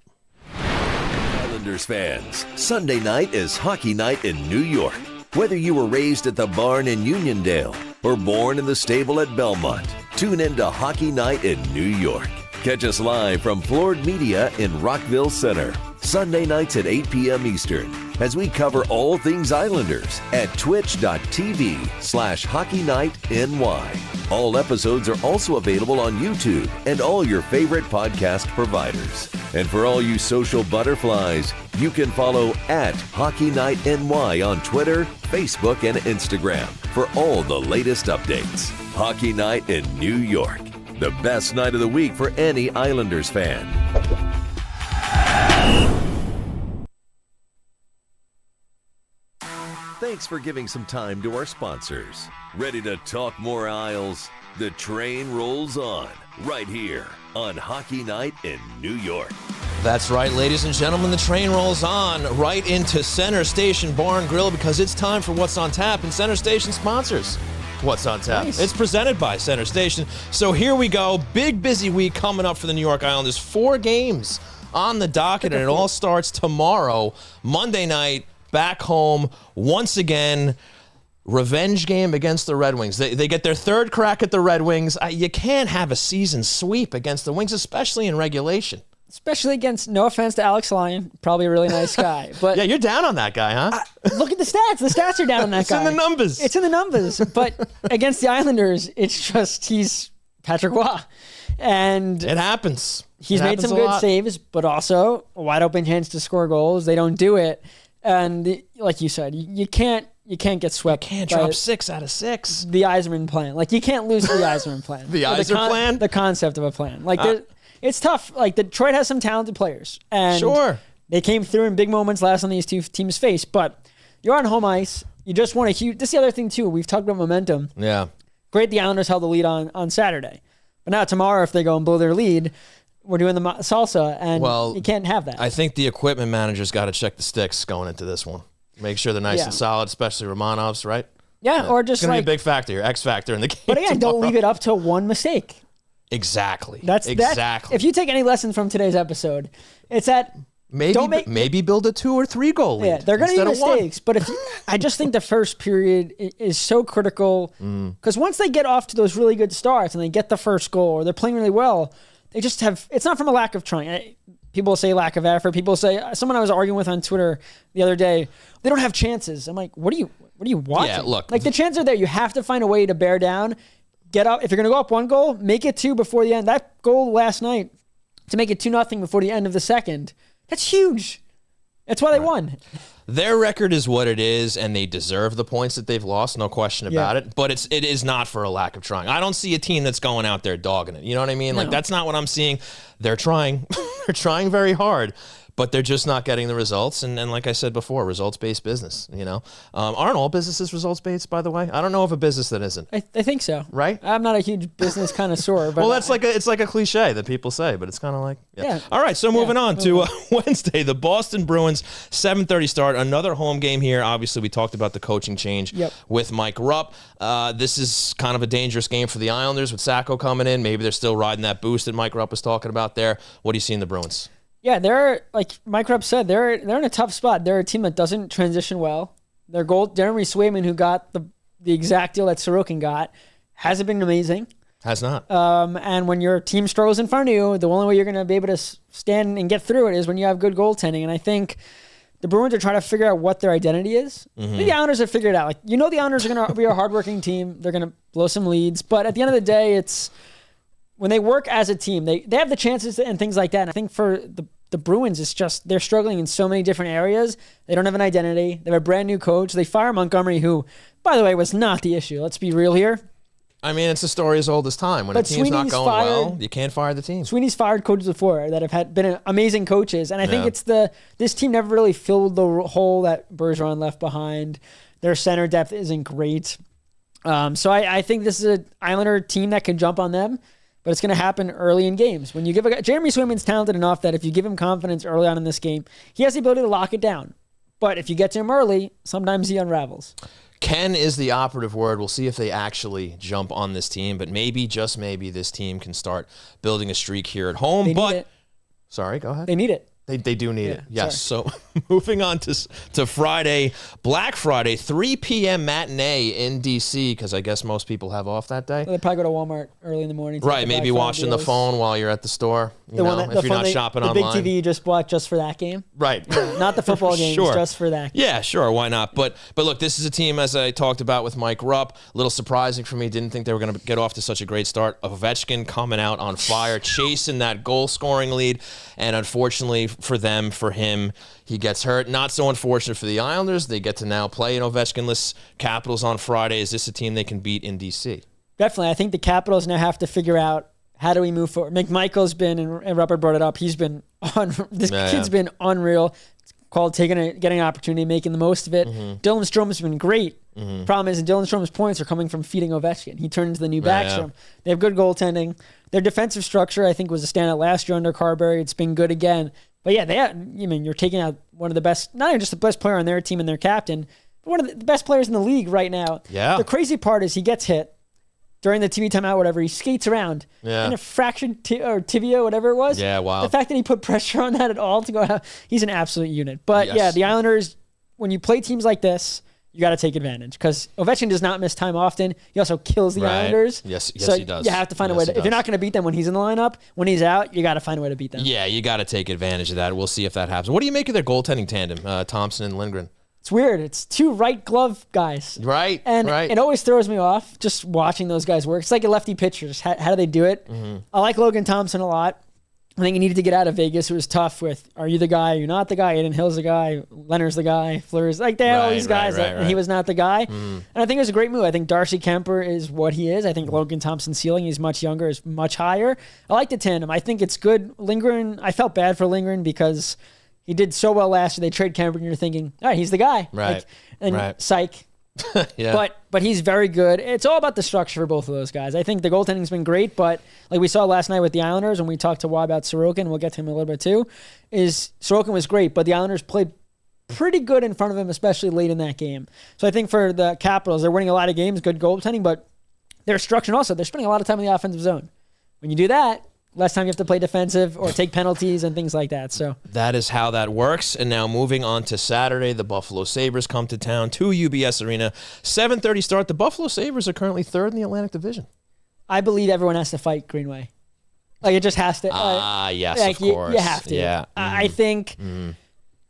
Islanders fans, Sunday night is Hockey Night in New York. Whether you were raised at the barn in Uniondale or born in the stable at Belmont, tune in to Hockey Night in New York. Catch us live from Floored Media in Rockville Center, Sunday nights at 8 p.m. Eastern, as we cover all things Islanders at twitch.tv/HockeyNightNY. All episodes are also available on YouTube and all your favorite podcast providers. And for all you social butterflies, you can follow at HockeyNightNY on Twitter, Facebook, and Instagram for all the latest updates. Hockey Night in New York, the best night of the week for any Islanders fan. Thanks for giving some time to our sponsors. Ready to talk more Isles? The train rolls on right here on Hockey Night in New York. That's right, ladies and gentlemen. The train rolls on right into Center Station Bar and Grill because it's time for What's on Tap, and Center Station sponsors What's on Tap. Nice. It's presented by Center Station. So here we go. Big, busy week coming up for the New York Islanders. 4 games on the docket, and it all starts tomorrow, Monday night, back home once again. Revenge game against the Red Wings. They get their 3rd crack at the Red Wings. You can't have a season sweep against the Wings, especially in regulation. Especially against, no offense to Alex Lyon, probably a really nice guy. But Yeah, you're down on that guy, huh? look at the stats. The stats are down on that It's guy. in the numbers. It's in the numbers. But against the Islanders, it's just he's Patrick Roy. And It happens. he's It made happens some a good lot. saves, but also a wide open chance to score goals. They don't do it. And like you said, you can't get swept. Can't by drop 6 out of 6. the Yzerman plan. Like, you can't lose to the Yzerman plan. The Or Yzer plan? The concept of a plan. Like, it's tough. Like, Detroit has some talented players. And Sure. they came through in big moments last time these two teams faced. But you're on home ice. You just want a huge... This is the other thing, too. We've talked about momentum. Yeah. Great the Islanders held the lead on Saturday. But now tomorrow, if they go and blow their lead, we're doing the salsa, and you can't have that. I think the equipment manager's got to check the sticks going into this one. Make sure they're nice and solid, especially Romanovs, right? Yeah, or just It's going to like... be a big factor, X factor in the game. But again, don't leave it up to one mistake. Exactly. That's exactly. If you take any lessons from today's episode, it's that Maybe build a 2 or 3 goal lead. Yeah, they're going to make instead of mistakes, but I just think the first period is so critical because once they get off to those really good starts and they get the first goal or they're playing really well, they just have. It's not from a lack of trying. People say lack of effort. People say someone I was arguing with on Twitter the other day, they don't have chances. I'm like, what are you watching? Yeah, look, like the chances are there. You have to find a way to bear down, get up. If you're going to go up 1 goal, make it 2 before the end. That goal last night to make it 2-0 before the end of the second. That's huge. That's why they won. Their record is what it is, and they deserve the points that they've lost, no question about it. But it is not for a lack of trying. I don't see a team that's going out there dogging it. You know what I mean? No. Like, that's not what I'm seeing. They're trying. They're trying very hard, but they're just not getting the results. And like I said before, results-based business, you know? Aren't all businesses results-based, by the way? I don't know of a business that isn't. I think so. Right? I'm not a huge business connoisseur. But well, it's like a cliche that people say, but it's kind of like, yeah. All right, so moving on to Wednesday, the Boston Bruins, 7:30 start, another home game here. Obviously, we talked about the coaching change with Mike Rupp. This is kind of a dangerous game for the Islanders with Sacco coming in. Maybe they're still riding that boost that Mike Rupp was talking about there. What do you see in the Bruins? Yeah, they're like Mike Rupp said, they're in a tough spot. They're a team that doesn't transition well. Their goal, Jeremy Swayman, who got the exact deal that Sorokin got, hasn't been amazing. Has not. And when your team struggles in front of you, the only way you're going to be able to stand and get through it is when you have good goaltending. And I think the Bruins are trying to figure out what their identity is. I think the Islanders have figured it out. Like, the Islanders are going to be a hardworking team. They're going to blow some leads. But at the end of the day, it's when they work as a team, they have the chances and things like that. And I think for the Bruins, it's just they're struggling in so many different areas. They don't have an identity. They have a brand new coach. They fire Montgomery, who, by the way, was not the issue. Let's be real here. I mean, it's a story as old as time. When a team's not going well, you can't fire the team. Sweeney's fired coaches before that have been amazing coaches. And I think it's this team never really filled the hole that Bergeron left behind. Their center depth isn't great. So I think this is an Islander team that can jump on them. But it's going to happen early in games. When you give Jeremy Swayman's talented enough that if you give him confidence early on in this game, he has the ability to lock it down. But if you get to him early, sometimes he unravels. Can is the operative word. We'll see if they actually jump on this team, but maybe, just maybe, this team can start building a streak here at home. They need it. Sorry, go ahead. They need it. They do need it. Yes. Sorry. So moving on to Friday, Black Friday, 3 p.m. matinee in D.C. because I guess most people have off that day. Well, they probably go to Walmart early in the morning. Right. Maybe watching the phone while you're at the store. If you're not shopping online. The big TV you just bought just for that game. Right. Yeah, not the football games, just for that game. Yeah, sure. Why not? But look, this is a team, as I talked about with Mike Rupp, a little surprising for me. Didn't think they were going to get off to such a great start. Ovechkin coming out on fire, chasing that goal-scoring lead. And unfortunately for them, for him, he gets hurt. Not so unfortunate for the Islanders. They get to now play in Ovechkin-less Capitals on Friday. Is this a team they can beat in D.C.? Definitely. I think the Capitals now have to figure out how do we move forward. McMichael's been, and Robert brought it up, he's been kid's been unreal. It's called getting an opportunity, making the most of it. Dylan Strom's been great. Problem is, Dylan Strom's points are coming from feeding Ovechkin. He turned into the new Backstrom. They have good goaltending. Their defensive structure, I think, was a standout last year under Carberry. It's been good again. But yeah, you're taking out one of the best, not even just the best player on their team and their captain, but one of the best players in the league right now. Yeah. The crazy part is he gets hit during the TV timeout, whatever. He skates around in a fractured or tibia, whatever it was. Yeah, wow. The fact that he put pressure on that at all to go out, he's an absolute unit. But yeah, the Islanders, when you play teams like this, you got to take advantage because Ovechkin does not miss time often. He also kills the Islanders. Yes, so he does. You have to find a way to, if you're not going to beat them when he's in the lineup, when he's out, you got to find a way to beat them. Yeah, you got to take advantage of that. We'll see if that happens. What do you make of their goaltending tandem, Thompson and Lindgren? It's weird. It's two right glove guys. Right. And it always throws me off just watching those guys work. It's like a lefty pitcher. Just how do they do it? I like Logan Thompson a lot. I think he needed to get out of Vegas. It was tough with, are you the guy? Are you not the guy? Aiden Hill's the guy. Leonard's the guy. Fleur's like, they had all these guys, and he was not the guy. And I think it was a great move. I think Darcy Kemper is what he is. I think Logan Thompson's ceiling, he's much younger, is much higher. I like the tandem. I think it's good. Lindgren, I felt bad for Lindgren because he did so well last year. They trade Kemper, and you're thinking, all right, he's the guy. Right. Psych. Yeah. But he's very good. It's all about the structure for both of those guys. I think the goaltending's been great, but like we saw last night with the Islanders, when we talked to Wah about Sorokin, we'll get to him a little bit too, is Sorokin was great, but the Islanders played pretty good in front of him, especially late in that game. So I think for the Capitals, they're winning a lot of games, good goaltending, but their structure also, they're spending a lot of time in the offensive zone. When you do that, less time you have to play defensive or take penalties and things like that. So that is how that works. And now moving on to Saturday, the Buffalo Sabres come to town to UBS Arena. 7:30 start. The Buffalo Sabres are currently third in the Atlantic Division. I believe everyone has to fight Greenway. Like, it just has to. Yes, like, of course. You have to. Yeah. I think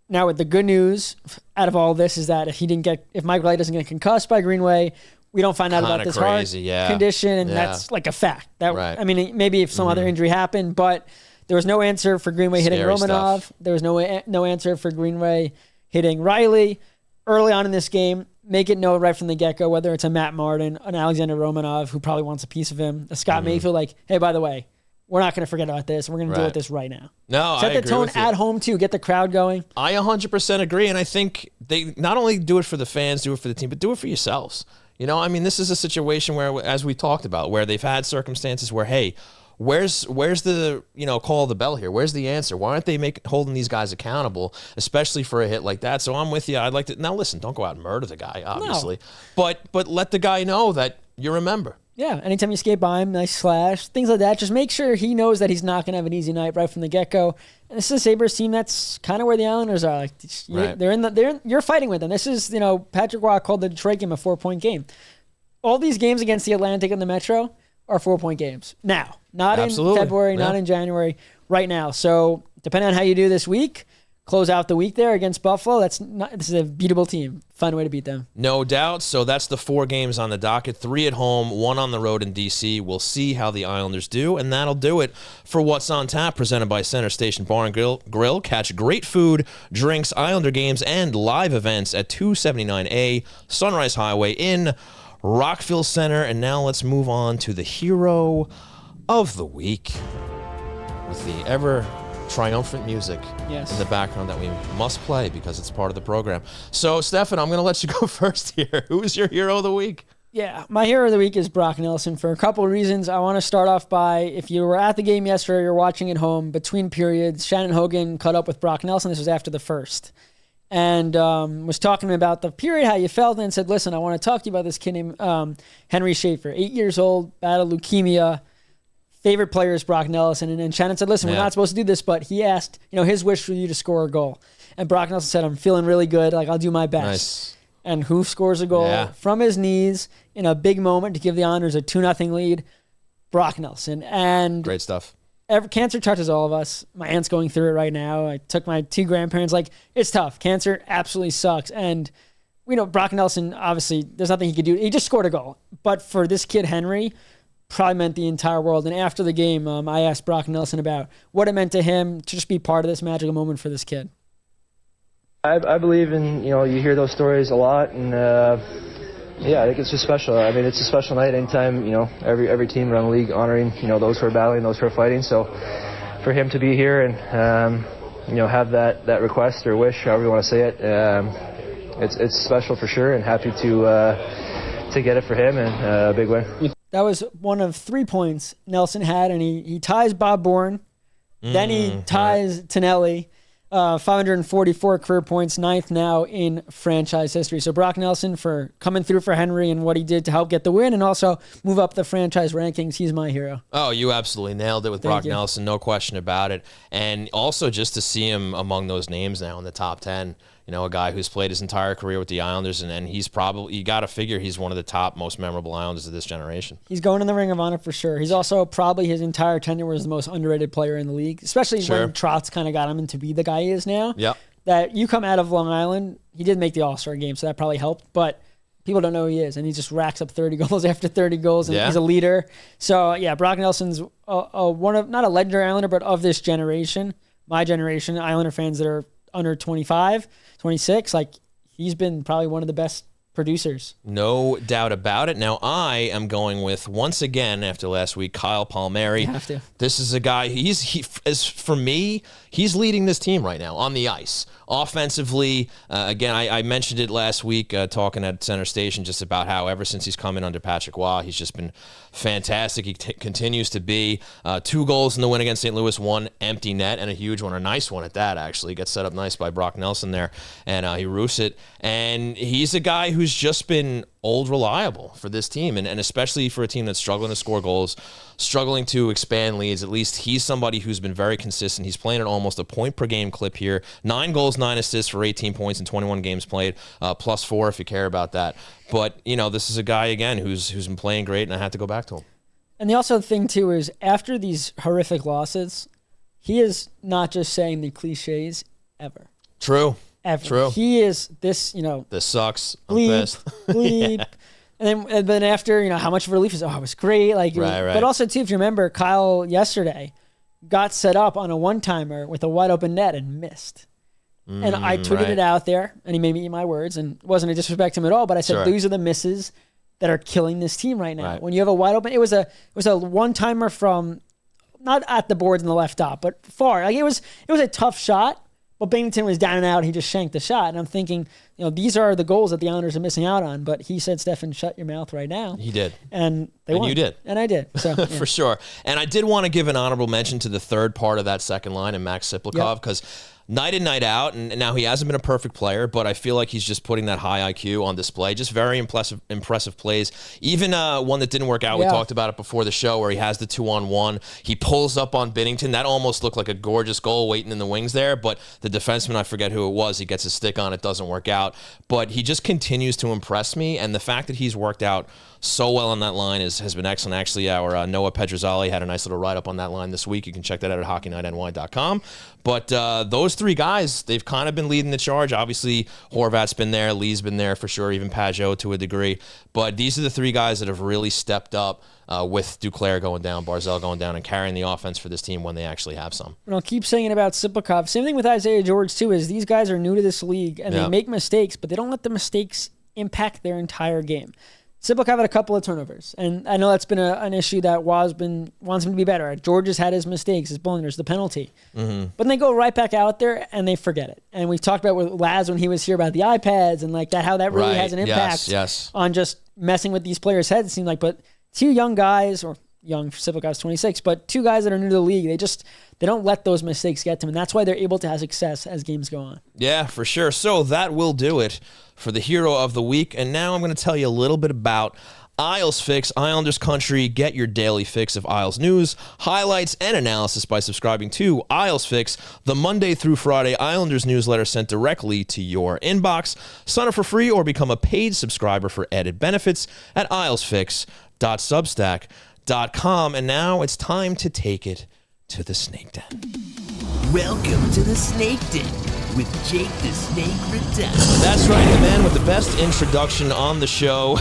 now with the good news out of all this is that if Mike Rupp doesn't get concussed by Greenway, we don't find out about this heart condition, and that's like a fact. I mean, maybe if some other injury happened, but there was no answer for Greenway hitting Romanov. Stuff. There was no answer for Greenway hitting Riley. Early on in this game, make it known right from the get-go, whether it's a Matt Martin, an Alexander Romanov, who probably wants a piece of him, a Scott Mayfield, like, hey, by the way, we're not going to forget about this. We're going to deal with this right now. No, Set the tone at home, too. Get the crowd going. I 100% agree, and I think they not only do it for the fans, do it for the team, but do it for yourselves. You know, I mean, this is a situation where, as we talked about, where they've had circumstances where, hey, where's the, call of the bell here? Where's the answer? Why aren't they holding these guys accountable, especially for a hit like that? So I'm with you. I'd like to, now listen, don't go out and murder the guy, obviously, but let the guy know that you remember. Yeah, anytime you skate by him, nice slash, things like that. Just make sure he knows that he's not going to have an easy night right from the get-go. And this is a Sabres team that's kind of where the Islanders are. Like, you're fighting with them. This is, Patrick Roy called the Detroit game a 4-point game. All these games against the Atlantic and the Metro are 4-point games. Now, not in February, not in January, right now. So depending on how you do this week, close out the week there against Buffalo. This is a beatable team. Fun way to beat them. No doubt. So that's the 4 games on the docket, 3 at home, 1 on the road in D.C. We'll see how the Islanders do, and that'll do it for What's on Tap, presented by Center Station Bar and Grill. Catch great food, drinks, Islander games, and live events at 279A Sunrise Highway in Rockville Center. And now let's move on to the hero of the week with the ever triumphant music in the background that we must play because it's part of the program. So, Stefen, I'm going to let you go first here. Who is your hero of the week? Yeah, my hero of the week is Brock Nelson for a couple of reasons. I want to start off by, if you were at the game yesterday or you're watching at home, between periods, Shannon Hogan caught up with Brock Nelson. This was after the first. And was talking about the period, how you felt, and said, listen, I want to talk to you about this kid named Henry Schaefer, 8 years old, battled leukemia. Favorite player is Brock Nelson. And Shannon said, listen, we're not supposed to do this, but he asked, his wish for you to score a goal. And Brock Nelson said, I'm feeling really good. Like, I'll do my best. Nice. And who scores a goal from his knees in a big moment to give the Islanders a 2-0 lead? Brock Nelson. And great stuff. Cancer touches all of us. My aunt's going through it right now. I took my 2 grandparents. Like, it's tough. Cancer absolutely sucks. And, Brock Nelson, obviously, there's nothing he could do. He just scored a goal. But for this kid, Henry, probably meant the entire world. And after the game, I asked Brock Nelson about what it meant to him to just be part of this magical moment for this kid. I believe in, you hear those stories a lot, and I think it's just special. I mean, it's a special night anytime, every team around the league honoring, those who are battling, those who are fighting. So for him to be here and, have that request or wish, however you want to say it, it's special for sure, and happy to get it for him, and a big win. That was one of 3 points Nelson had, and he ties Bob Bourne. Then he ties Tonelli. 544 career points, 9th now in franchise history. So Brock Nelson for coming through for Henry and what he did to help get the win and also move up the franchise rankings. He's my hero. Oh, you absolutely nailed it with Brock Nelson. No question about it. And also just to see him among those names now in the top 10, a guy who's played his entire career with the Islanders, and he's probably, you got to figure he's one of the top most memorable Islanders of this generation. He's going in the Ring of Honor for sure. He's also probably his entire tenure was the most underrated player in the league, especially when Trotz kind of got him to be the guy he is now. Yeah. That you come out of Long Island, he did make the All-Star game, so that probably helped, but people don't know who he is, and he just racks up 30 goals after 30 goals, and he's a leader. So, Brock Nelson's one of, not a legendary Islander, but of this generation, my generation, Islander fans that are under 25, 26, like he's been probably one of the best producers. No doubt about it. Now I am going with, once again after last week, Kyle Palmieri. You have to. This is a guy, for me, he's leading this team right now on the ice. Offensively, again, I mentioned it last week talking at Center Station just about how ever since he's come in under Patrick Roy, he's just been fantastic. He continues to be. 2 goals in the win against St. Louis, 1 empty net, and a huge one, a nice one at that, actually. Gets set up nice by Brock Nelson there, and he roofs it. And he's a guy who's who's just been old reliable for this team, and especially for a team that's struggling to score goals, struggling to expand leads. At least he's somebody who's been very consistent. He's playing at almost a point per game clip here. 9 goals, 9 assists for 18 points in 21 games played, +4 if you care about that. But, this is a guy, again, who's been playing great, and I had to go back to him. And the also thing, too, is after these horrific losses, he is not just saying the cliches ever. True. Ever. True. He is this, This sucks. I'm bleep, pissed. bleep. And then after, how much of a relief is, it was great. Right. But also, too, if you remember, Kyle yesterday got set up on a one-timer with a wide-open net and missed. And I tweeted it out there, and he made me eat my words, and it wasn't a disrespect to him at all, but I said, these are the misses that are killing this team right now. Right. When you have a wide-open, it was a one-timer from, not at the boards in the left top, but far. It was a tough shot. But Bennington was down and out, and he just shanked the shot. And I'm thinking, these are the goals that the Islanders are missing out on. But he said, Stefen, shut your mouth right now. He did. And they won. And you did. And I did. So, yeah. For sure. And I did want to give an honorable mention to the third part of that second line and Max Siplikov, because night in, night out, and now he hasn't been a perfect player, but I feel like he's just putting that high IQ on display. Just very impressive plays. Even one that didn't work out, we talked about it before the show, where he has the 2-on-1. He pulls up on Binnington. That almost looked like a gorgeous goal waiting in the wings there, but the defenseman, I forget who it was, he gets his stick on it, doesn't work out. But he just continues to impress me, and the fact that he's worked out so well on that line has been excellent. Actually, our Noah Pedrozzali had a nice little write-up on that line this week. You can check that out at HockeyNightNY.com. But those three guys, they've kind of been leading the charge. Obviously, Horvat's been there. Lee's been there for sure, even Pajot to a degree. But these are the three guys that have really stepped up with Duclair going down, Barzal going down, and carrying the offense for this team when they actually have some. And I'll keep saying it about Siplikov. Same thing with Isaiah George, too, is these guys are new to this league, and they make mistakes, but they don't let the mistakes impact their entire game. Siplikov had a couple of turnovers, and I know that's been an issue that wants him to be better. George has had his mistakes, his blunders, the penalty. But then they go right back out there, and they forget it. And we talked about with Laz when he was here about the iPads and like that, how that really has an impact on just messing with these players' heads, it seemed like. But two young guys, or young, Siplikov's 26, but two guys that are new to the league, they don't let those mistakes get to them, and that's why they're able to have success as games go on. Yeah, for sure. So that will do it for the hero of the week, and now I'm going to tell you a little bit about Isles Fix, Islanders Country. Get your daily fix of Isles news, highlights, and analysis by subscribing to Isles Fix, the Monday through Friday Islanders newsletter sent directly to your inbox. Sign up for free or become a paid subscriber for added benefits at islesfix.substack.com. And now it's time to take it to the Snake Den. Welcome to the Snake Den with Jake the Snake Ridden. That's right, the man with the best introduction on the show,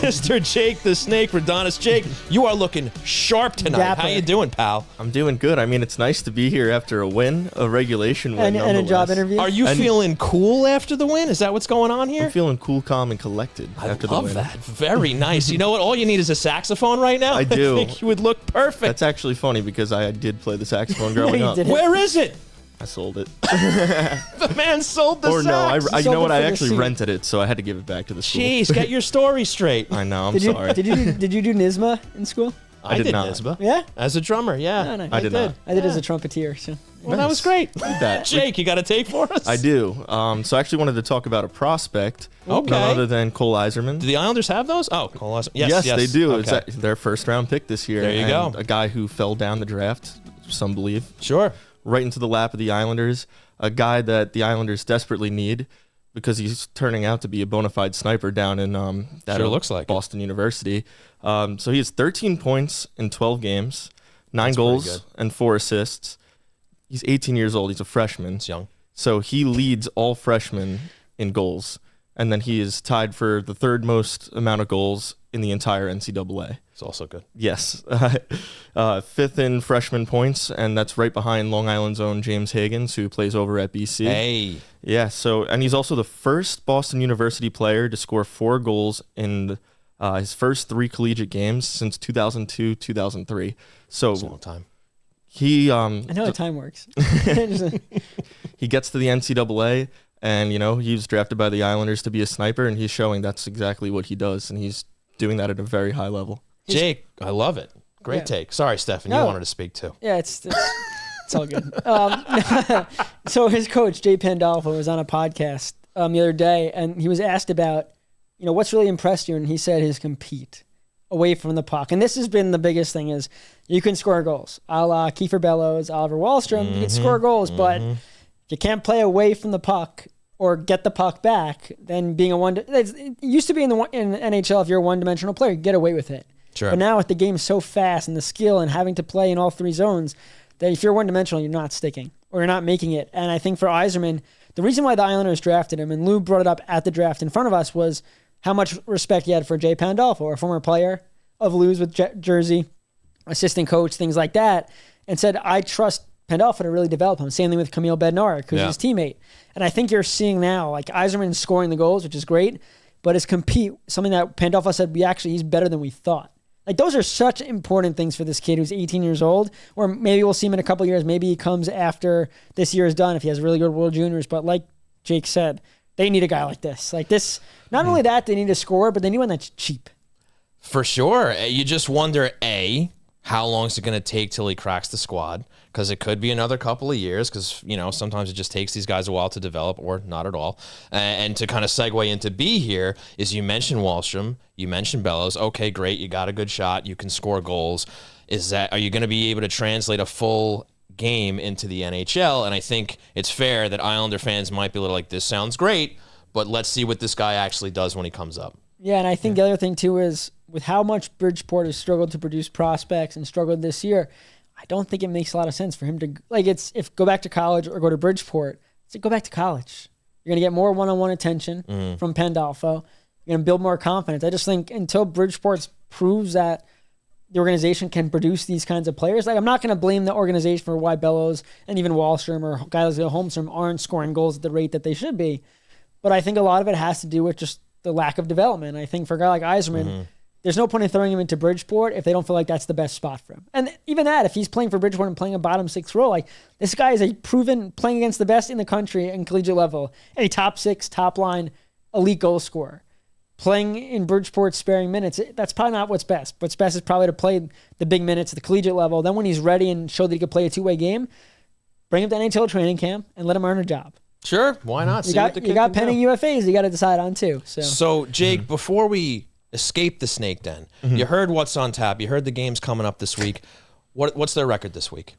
Mr. Jake the Snake Ridden. Jake, you are looking sharp tonight. Dapper. How you doing, pal? I'm doing good. I mean, it's nice to be here after a win, a regulation win, and a job interview. Are you feeling cool after the win? Is that what's going on here? I'm feeling cool, calm, and collected after the win. I love that. Very nice. You know what? All you need is a saxophone right now. I do. I think you would look perfect. That's actually funny because I did play the saxophone growing up. Where is it? I sold it. The man sold the sax. Or no, I you know what? I actually suit. rented it, so I had to give it back to the school. Jeez, get your story straight. I know. I'm sorry. Did you do NYSMA in school? I did not. NYSMA. Yeah? As a drummer, yeah. No, I did not. I did as a trumpeter. So. Well, that was great. That. Jake, you got a take for us? I do. So I actually wanted to talk about a prospect. Okay. None other than Cole Eiserman. Do the Islanders have those? Oh, Cole Eiserman. Yes, they do. Okay. It's their first round pick this year. There you go. A guy who fell down the draft, some believe. Sure. Right into the lap of the Islanders. A guy that the Islanders desperately need because he's turning out to be a bona fide sniper down in looks like Boston University. So he has 13 points in 12 games, 9 goals and 4 assists. He's 18 years old. He's a freshman. It's young. So he leads all freshmen in goals. And then he is tied for the third most amount of goals in the entire NCAA. It's also good. Yes. Fifth in freshman points, and that's right behind Long Island's own James Higgins, who plays over at BC. Hey. Yeah, and he's also the first Boston University player to score 4 goals in his first 3 collegiate games since 2002-2003. So that's a long time. He I know how time works. he gets to the NCAA, and he was drafted by the Islanders to be a sniper, and he's showing that's exactly what he does, and he's doing that at a very high level. Jake, I love it. Great take. Sorry, Stefen, you wanted to speak too. Yeah, it's all good. So his coach, Jay Pandolfo, was on a podcast the other day, and he was asked about what's really impressed you? And he said his compete away from the puck. And this has been the biggest thing is you can score goals. A la Kiefer Bellows, Oliver Wahlstrom, you can score goals, but if you can't play away from the puck or get the puck back, then being it used to be in NHL, if you're a one-dimensional player, you get away with it. Sure. But now with the game so fast and the skill and having to play in all three zones, that if you're one-dimensional, you're not sticking or you're not making it. And I think for Yzerman, the reason why the Islanders drafted him, and Lou brought it up at the draft in front of us, was how much respect he had for Jay Pandolfo, a former player of Lou's with Jersey, assistant coach, things like that, and said, I trust Pandolfo to really develop him. Same thing with Camille Bednarik, who's his teammate. And I think you're seeing now, like Yzerman scoring the goals, which is great, but his compete, something that Pandolfo said, he's better than we thought. Like, those are such important things for this kid who's 18 years old, or maybe we'll see him in a couple of years. Maybe he comes after this year is done if he has really good World Juniors. But like Jake said, they need a guy like this. Like this, not only that, they need a scorer, but they need one that's cheap. For sure. You just wonder, how long is it going to take till he cracks the squad? Because it could be another couple of years because, sometimes it just takes these guys a while to develop or not at all. And to kind of segue into B here is you mentioned Wahlstrom, you mentioned Bellows. Okay, great. You got a good shot. You can score goals. Are you going to be able to translate a full game into the NHL? And I think it's fair that Islander fans might be a little like, this sounds great, but let's see what this guy actually does when he comes up. Yeah, and I think the other thing, too, is with how much Bridgeport has struggled to produce prospects and struggled this year, I don't think it makes a lot of sense for him to, go back to college or go to Bridgeport. Go back to college. You're going to get more one-on-one attention from Pandolfo. You're going to build more confidence. I just think until Bridgeport proves that the organization can produce these kinds of players, I'm not going to blame the organization for why Bellows and even Wahlstrom or guys like Holmstrom aren't scoring goals at the rate that they should be. But I think a lot of it has to do with just the lack of development. I think for a guy like Yzerman, there's no point in throwing him into Bridgeport if they don't feel like that's the best spot for him. And even that, if he's playing for Bridgeport and playing a bottom six role, this guy is a proven playing against the best in the country in collegiate level, a top six, top line, elite goal scorer. Playing in Bridgeport, sparing minutes, that's probably not what's best. What's best is probably to play the big minutes at the collegiate level. Then when he's ready and show that he could play a two-way game, bring him to NHL training camp and let him earn a job. Sure, why not? You got pending UFAs you got to decide on too. So Jake, before we escape the snake den, you heard what's on tap. You heard the games coming up this week. What's their record this week?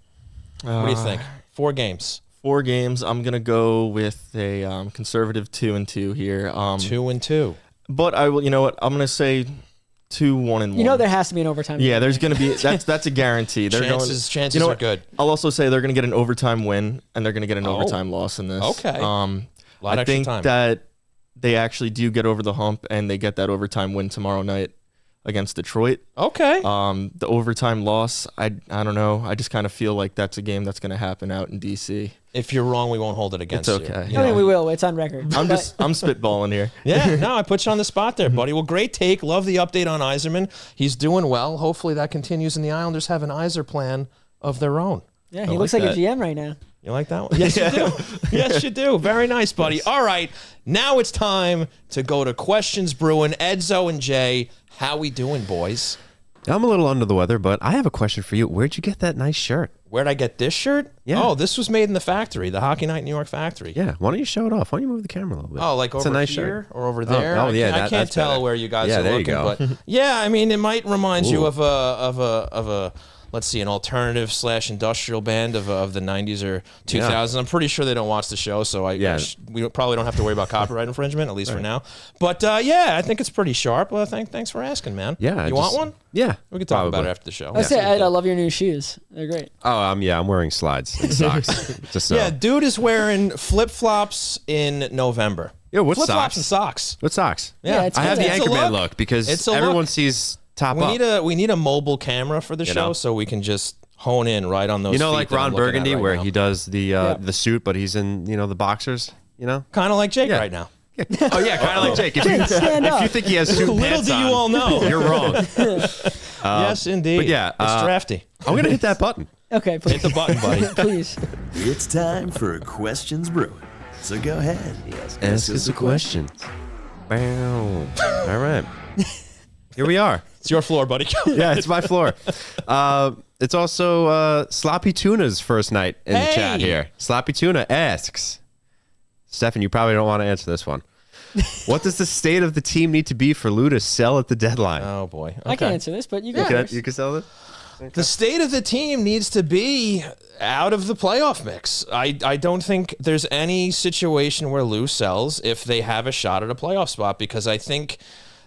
What do you think? 4 games. 4 games. I'm gonna go with a conservative 2-2 here. 2-2. But I will. You know what? I'm gonna say 2-1-1. There has to be an overtime. Yeah, there's going to be that's a guarantee. Chances are good. I'll also say they're going to get an overtime win and they're going to get an overtime loss in this. Okay. I think that they actually do get over the hump and they get that overtime win tomorrow night against Detroit. Okay. The overtime loss, I don't know. I just kind of feel like that's a game that's going to happen out in DC. If you're wrong, we won't hold it against you. It's okay. I mean, we will. It's on record. I'm spitballing here. Yeah, no, I put you on the spot there, buddy. Well, great take. Love the update on Yzerman. He's doing well. Hopefully that continues, and the Islanders have an Yzer plan of their own. Yeah, he looks like a GM right now. You like that one? Yes, you do. Yes, you do. Very nice, buddy. All right, now it's time to go to Questions Brewing. Edzo and Jay, how we doing, boys? I'm a little under the weather, but I have a question for you. Where'd you get that nice shirt? Where'd I get this shirt? Yeah. Oh, this was made in the factory, the Hockey Night New York factory. Yeah. Why don't you show it off? Why don't you move the camera a little bit? Oh, like it's over a nice here shirt. or over there? Oh yeah. I can't tell better. where you guys are there looking, you go. but yeah, I mean, it might remind you of a let's see, an alternative / industrial band of the 90s or 2000s. I'm pretty sure they don't watch the show, so we probably don't have to worry about copyright infringement, at least for now. But yeah, I think it's pretty sharp. Well, thanks for asking, man. Yeah. You want one? Yeah. We can talk about it after the show. I say, Ed, I love your new shoes. They're great. Oh, I'm wearing slides and socks. Just so. Yeah, dude is wearing flip-flops in November. Yo, what flip-flops socks? and socks. What socks? Yeah, I have the It's a Anchorman look. look because It's a everyone look. sees top up. We need a mobile camera for the show so we can just hone in right on those. You know, feet like that I'm Ron looking at Burgundy, right where now. he does the suit, but he's in the boxers. You know, Kind of like Jake Yeah. right now. oh yeah, kind of like Jake. If you think he has suit Little pants do you on, all know. you're wrong. Yes, indeed. but yeah, it's drafty. I'm gonna hit that button. Okay, please. Hit the button, buddy. Please. It's time for Questions Brewing. So go ahead. Ask us a question. Bow. All right. Here we are. It's your floor, buddy. Yeah, it's my floor. It's also Sloppy Tuna's first night in the chat here. Sloppy Tuna asks, Stefan, you probably don't want to answer this one. What does the state of the team need to be for Lou to sell at the deadline? Oh boy, okay. I can answer this, but you go You first. can sell it? The state of the team needs to be out of the playoff mix. I don't think there's any situation where Lou sells if they have a shot at a playoff spot, because I think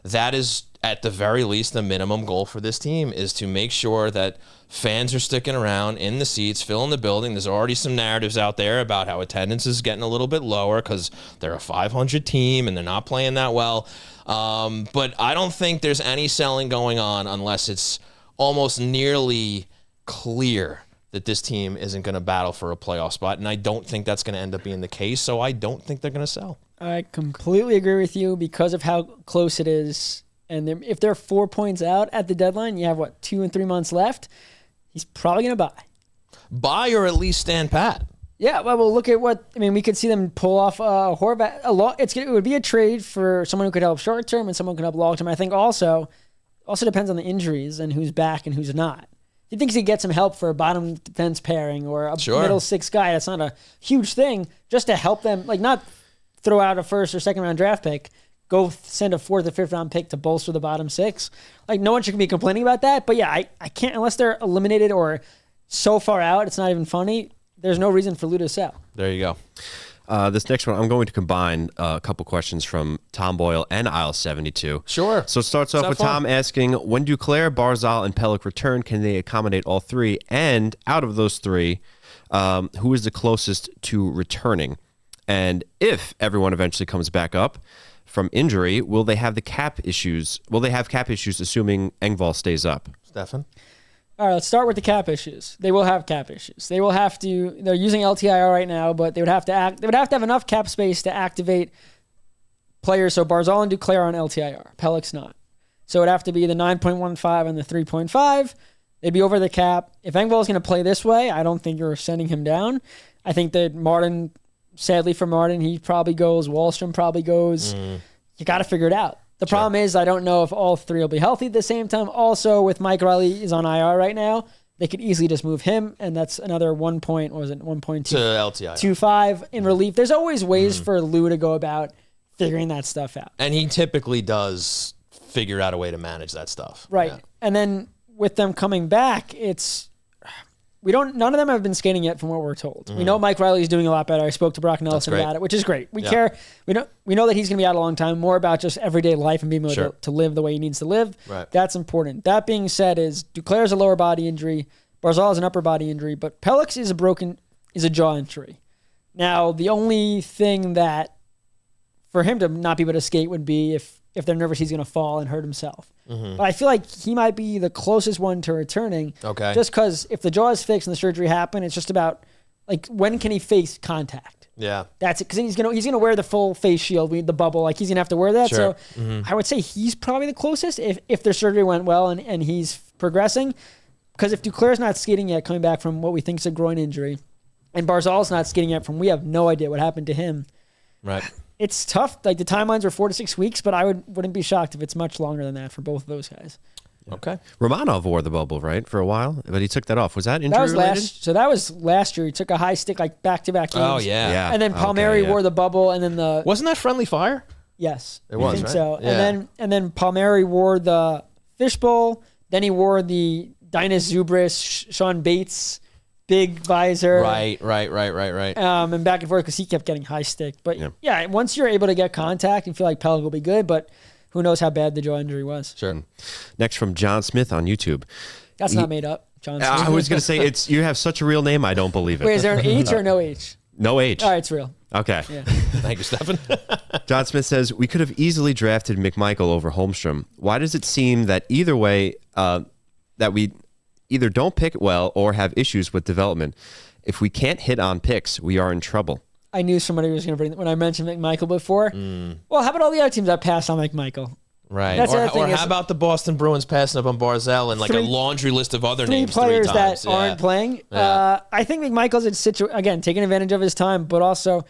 that is, at the very least, the minimum goal for this team is to make sure that fans are sticking around in the seats, filling the building. There's already some narratives out there about how attendance is getting a little bit lower because they're a 500 team and they're not playing that well. But I don't think there's any selling going on unless it's almost nearly clear that this team isn't going to battle for a playoff spot, and I don't think that's going to end up being the case, so I don't think they're going to sell. I completely agree with you because of how close it is. And if they're 4 points out at the deadline, you have, 2 and 3 months left, he's probably going to buy. Buy or at least stand pat. Yeah, well, look at we could see them pull off Horvat. It would be a trade for someone who could help short term and someone who could help long term. I think also depends on the injuries and who's back and who's not. He thinks he gets some help for a bottom defense pairing or a middle six guy. That's not a huge thing, just to help them, not throw out a first or second round draft pick, go send a fourth or fifth round pick to bolster the bottom six. No one should be complaining about that. But yeah, I can't, unless they're eliminated or so far out, it's not even funny. There's no reason for Lou to sell. There you go. This next one, I'm going to combine a couple questions from Tom Boyle and Isle 72. Sure. So it starts off with Tom asking, when Duclair, Barzal, and Pelech return, can they accommodate all three? And out of those three, who is the closest to returning? And if everyone eventually comes back up from injury, will they have cap issues assuming Engvall stays up? Stefen? All right, let's start with the cap issues. They will have cap issues. They will have to. They're using LTIR right now, but they would have to have enough cap space to activate players. So Barzal and Duclair on LTIR. Pelech's not. So it'd have to be the 9.15 and the 3.5. They'd be over the cap. If Engvall is going to play this way, I don't think you're sending him down. I think that Martin, sadly for Martin, he probably goes. Wallstrom probably goes. You got to figure it out. The problem is I don't know if all three will be healthy at the same time. Also, with Mike Riley is on IR right now, they could easily just move him, and that's another 1.2 to LTI 2.5 in relief. There's always ways for Lou to go about figuring that stuff out, and he typically does figure out a way to manage that stuff. Right, yeah. And then with them coming back, none of them have been skating yet from what we're told. We know Mike Riley is doing a lot better. I spoke to Brock Nelson about it, which is great. We care. We know that he's going to be out a long time, more about just everyday life and being able to live the way he needs to live. Right. That's important. That being said, Duclair's a lower body injury. Barzal is an upper body injury, but Pelech is a jaw injury. Now, the only thing that for him to not be able to skate would be if they're nervous he's going to fall and hurt himself. But I feel like he might be the closest one to returning. Okay. Just because if the jaw is fixed and the surgery happened, it's just about when can he face contact? Yeah. That's it. Because he's gonna wear the full face shield, the bubble. He's gonna have to wear that. Sure. So I would say he's probably the closest if their surgery went well and he's progressing. Because if Duclair's not skating yet, coming back from what we think is a groin injury, and Barzal's not skating yet we have no idea what happened to him. Right. It's tough. The timelines are 4 to 6 weeks, but I wouldn't be shocked if it's much longer than that for both of those guys. Okay. Romanov wore the bubble, right, for a while, but he took that off. Was that injury related? That was last year. He took a high stick back-to-back games. Oh, yeah. And then Palmieri wore the bubble, and then Wasn't that friendly fire? Yes. It was, I think right? so. Yeah. And then Palmieri wore the fishbowl. Then he wore the Dinas Zubris, Sean Bates, big visor. Right. And back and forth because he kept getting high stick. But yeah, once you're able to get contact and feel like Pelech will be good, but who knows how bad the jaw injury was. Sure. Next from John Smith on YouTube. That's not made up. John Smith. I was going to say, you have such a real name, I don't believe it. Wait, is there an H or no H? No H. All right, it's real. Okay. Yeah. Thank you, Stefan. John Smith says, we could have easily drafted McMichael over Holmstrom. Why does it seem that either way, that we either don't pick well or have issues with development? If we can't hit on picks, we are in trouble. I knew somebody was going to bring when I mentioned McMichael before. Well, how about all the other teams that passed on McMichael? Right. That's or how about the Boston Bruins passing up on Barzal and a laundry list of other names players 3 times? that aren't playing. Yeah. I think McMichael's again taking advantage of his time, but also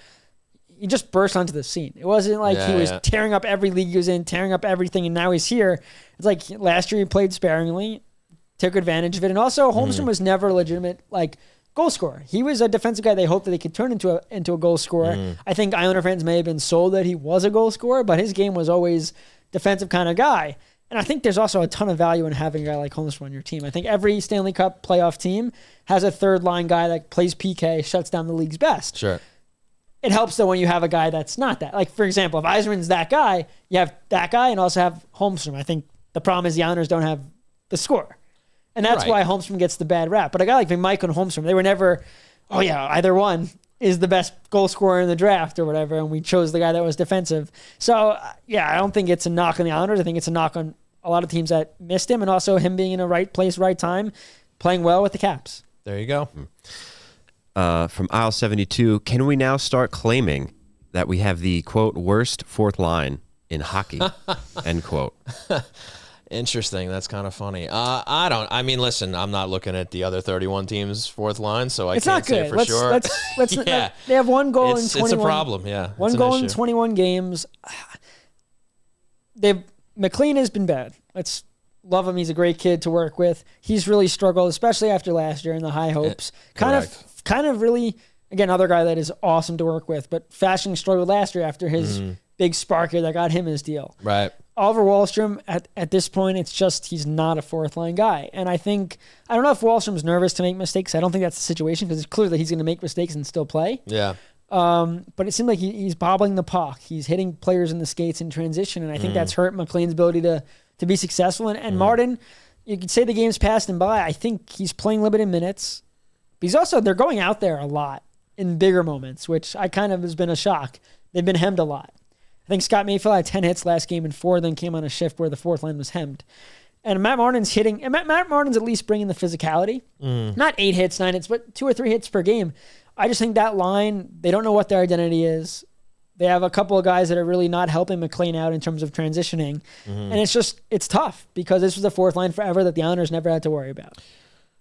he just burst onto the scene. It wasn't like he was tearing up every league he was in, tearing up everything, and now he's here. It's like last year he played sparingly, took advantage of it, and also Holmstrom was never a legitimate goal scorer. He was a defensive guy they hoped that they could turn into a goal scorer. I think Islander fans may have been sold that he was a goal scorer, but his game was always defensive kind of guy. And I think there's also a ton of value in having a guy like Holmstrom on your team. I think every Stanley Cup playoff team has a third line guy that plays PK, shuts down the league's best. Sure. It helps though when you have a guy that's not that. Like, for example, if Yzerman's that guy, you have that guy and also have Holmstrom. I think the problem is the Islanders don't have the score. And that's why Holmstrom gets the bad rap. But a guy like Mike and Holmstrom, they were never, either one is the best goal scorer in the draft or whatever, and we chose the guy that was defensive. So, I don't think it's a knock on the Islanders. I think it's a knock on a lot of teams that missed him, and also him being in the right place, right time, playing well with the Caps. There you go. From aisle 72, can we now start claiming that we have the, quote, worst fourth line in hockey, end quote? Interesting. That's kind of funny. Listen, I'm not looking at the other 31 teams' fourth line, so I can't say for sure. Let's they have one goal in 21. It's a problem, yeah. One goal in 21 games. McLean has been bad. Let's love him. He's a great kid to work with. He's really struggled, especially after last year and the high hopes. Kind of really, again, another guy that is awesome to work with, but Fasching struggled last year after his big spark here that got him his deal. Right. Oliver Wahlstrom, at this point, it's just he's not a fourth-line guy. And I don't know if Wahlstrom's nervous to make mistakes. I don't think that's the situation because it's clear that he's going to make mistakes and still play. Yeah. But it seemed like he's bobbling the puck. He's hitting players in the skates in transition, and I think that's hurt McLean's ability to be successful. And Martin, you could say the game's passed him by. I think he's playing limited minutes. But they're going out there a lot in bigger moments, which I kind of has been a shock. They've been hemmed a lot. I think Scott Mayfield had 10 hits last game and 4 then came on a shift where the fourth line was hemmed. And Matt Martin's hitting, and Matt Martin's at least bringing the physicality. Not 8 hits, 9 hits, but 2 or 3 hits per game. I just think that line, they don't know what their identity is. They have a couple of guys that are really not helping McLean out in terms of transitioning. And it's tough because this was the fourth line forever that the Islanders never had to worry about.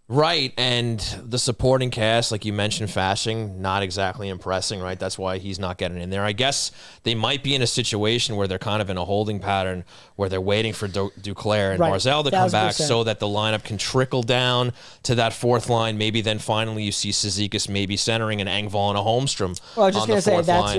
Right, and the supporting cast, like you mentioned, Fasching, not exactly impressing, right? That's why he's not getting in there. I guess they might be in a situation where they're kind of in a holding pattern where they're waiting for Duclair and Barzal to come back so that the lineup can trickle down to that fourth line. Maybe then finally you see Cizikas maybe centering an Engvall and a Holmstrom. Well, I was just going to say, that's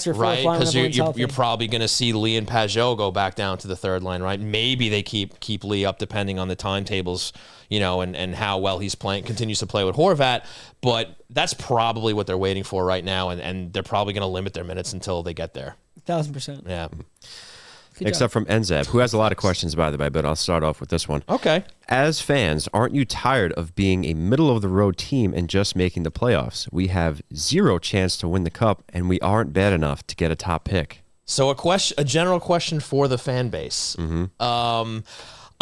your fourth line. Right, because you're probably going to see Lee and Pajot go back down to the third line, right? Maybe they keep Lee up depending on the timetables, and how well he's continues to play with Horvat, but that's probably what they're waiting for right now, and they're probably going to limit their minutes until they get there. 1,000%. Yeah. Next up from Enzeb, who has a lot of questions, by the way, but I'll start off with this one. Okay. As fans, aren't you tired of being a middle-of-the-road team and just making the playoffs? We have 0 chance to win the Cup, and we aren't bad enough to get a top pick. So a general question for the fan base.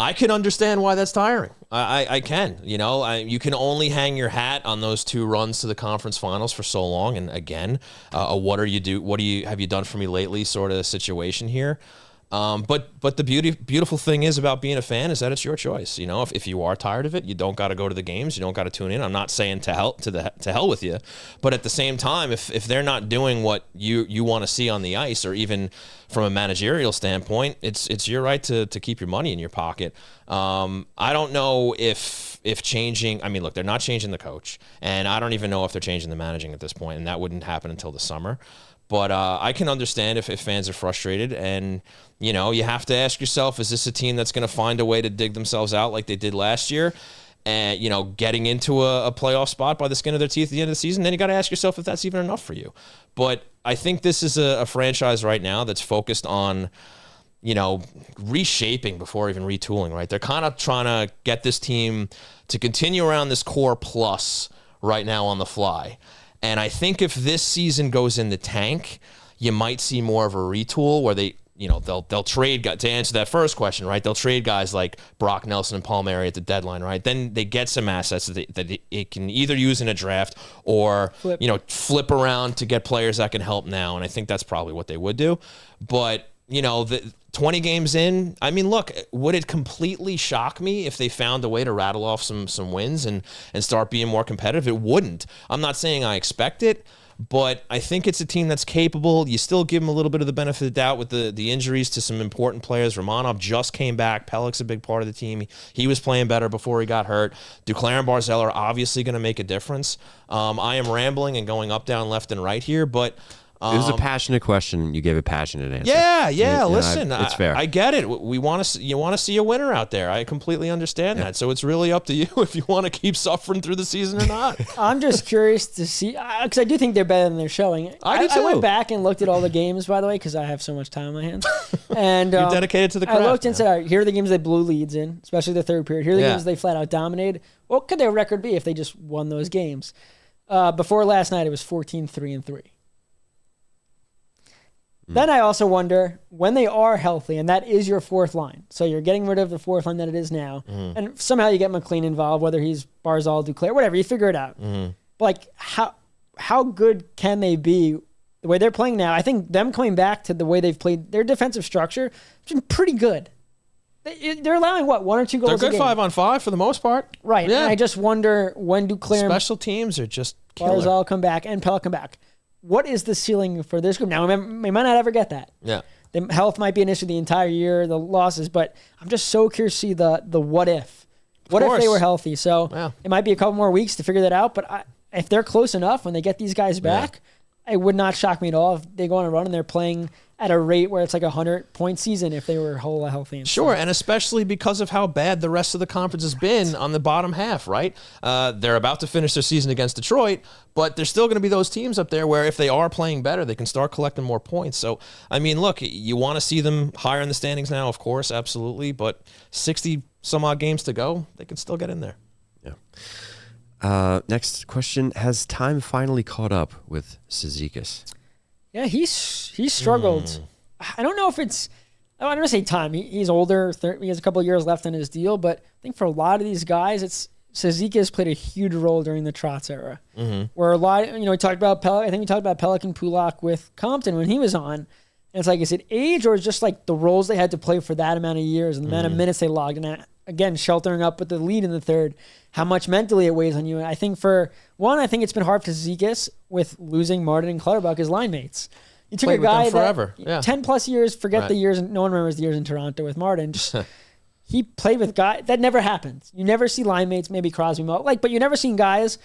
I can understand why that's tiring. I can. You can only hang your hat on those 2 runs to the conference finals for so long. And again, have you done for me lately sort of situation here. But the beautiful thing is about being a fan is that it's your choice. If you are tired of it, you don't got to go to the games. You don't got to tune in. I'm not saying to hell with you, but at the same time, if they're not doing what you want to see on the ice, or even from a managerial standpoint, it's your right to keep your money in your pocket. I don't know if changing. I mean, look, they're not changing the coach, and I don't even know if they're changing the managing at this point, and that wouldn't happen until the summer. But I can understand if fans are frustrated, and you have to ask yourself: is this a team that's going to find a way to dig themselves out like they did last year, and getting into a playoff spot by the skin of their teeth at the end of the season? Then you got to ask yourself if that's even enough for you. But I think this is a franchise right now that's focused on reshaping before even retooling. Right? They're kind of trying to get this team to continue around this core plus right now on the fly. And I think if this season goes in the tank, you might see more of a retool where they'll trade, to answer that first question, right? They'll trade guys like Brock Nelson and Palmieri at the deadline, right? Then they get some assets that it can either use in a draft or flip around to get players that can help now. And I think that's probably what they would do. But the 20 games in, I mean, look, would it completely shock me if they found a way to rattle off some wins and start being more competitive? It wouldn't. I'm not saying I expect it, but I think it's a team that's capable. You still give them a little bit of the benefit of the doubt with the injuries to some important players. Romanov just came back. Pellick's a big part of the team. He was playing better before he got hurt. Duclair and Barzal are obviously going to make a difference. I am rambling and going up, down, left, and right here, but it was a passionate question. You gave a passionate answer. Yeah. Listen, it's fair. I get it. You want to see a winner out there. I completely understand that. So it's really up to you if you want to keep suffering through the season or not. I'm just curious to see, because I do think they're better than they're showing. I do too. I went back and looked at all the games, by the way, because I have so much time on my hands. And you're dedicated to the craft. I looked and said, all right, here are the games they blew leads in, especially the third period. Here are the games they flat out dominated. What could their record be if they just won those games? Before last night, it was 14-3-3. Then I also wonder, when they are healthy, and that is your fourth line, so you're getting rid of the fourth line that it is now, and somehow you get McLean involved, whether he's Barzal, Duclair, whatever, you figure it out. But like, how good can they be the way they're playing now? I think them coming back to the way they've played, their defensive structure has been pretty good. They're allowing, what, 1 or 2 goals a game? They're good 5-on-5 for the most part. Right, yeah. And I just wonder when Duclair special teams are just killer. Barzal come back and Pellick come back. What is the ceiling for this group? Now, we might not ever get that. Yeah. The health might be an issue the entire year, the losses, but I'm just so curious to see the what if. What if they were healthy? So it might be a couple more weeks to figure that out, but if they're close enough when they get these guys back, it would not shock me at all if they go on a run and they're playing at a rate where it's like 100-point season if they were whole healthy. Sure, and especially because of how bad the rest of the conference has been on the bottom half, right? They're about to finish their season against Detroit, but there's still going to be those teams up there where if they are playing better, they can start collecting more points. So, I mean, look, you want to see them higher in the standings now, of course, absolutely, but 60-some-odd games to go, they can still get in there. Yeah. Next question, has time finally caught up with Cizikas? Yeah, he's struggled. I don't know if it's, I don't want to say time. He's older. He has a couple of years left on his deal, but I think for a lot of these guys, Cizikas played a huge role during the Trotz era, where a lot, we talked about I think we talked about Pellick and Pulak with Compton when he was on. And it's like, is it age or is just like the roles they had to play for that amount of years and the amount of minutes they logged? And again, sheltering up with the lead in the third, how much mentally it weighs on you. And I think I think it's been hard for Cizikas with losing Martin and Clutterbuck as line mates. You took a guy forever. 10 plus years, forget the years, no one remembers the years in Toronto with Martin. He played with guys, that never happens. You never see line mates, maybe Crosby, but you never seen guys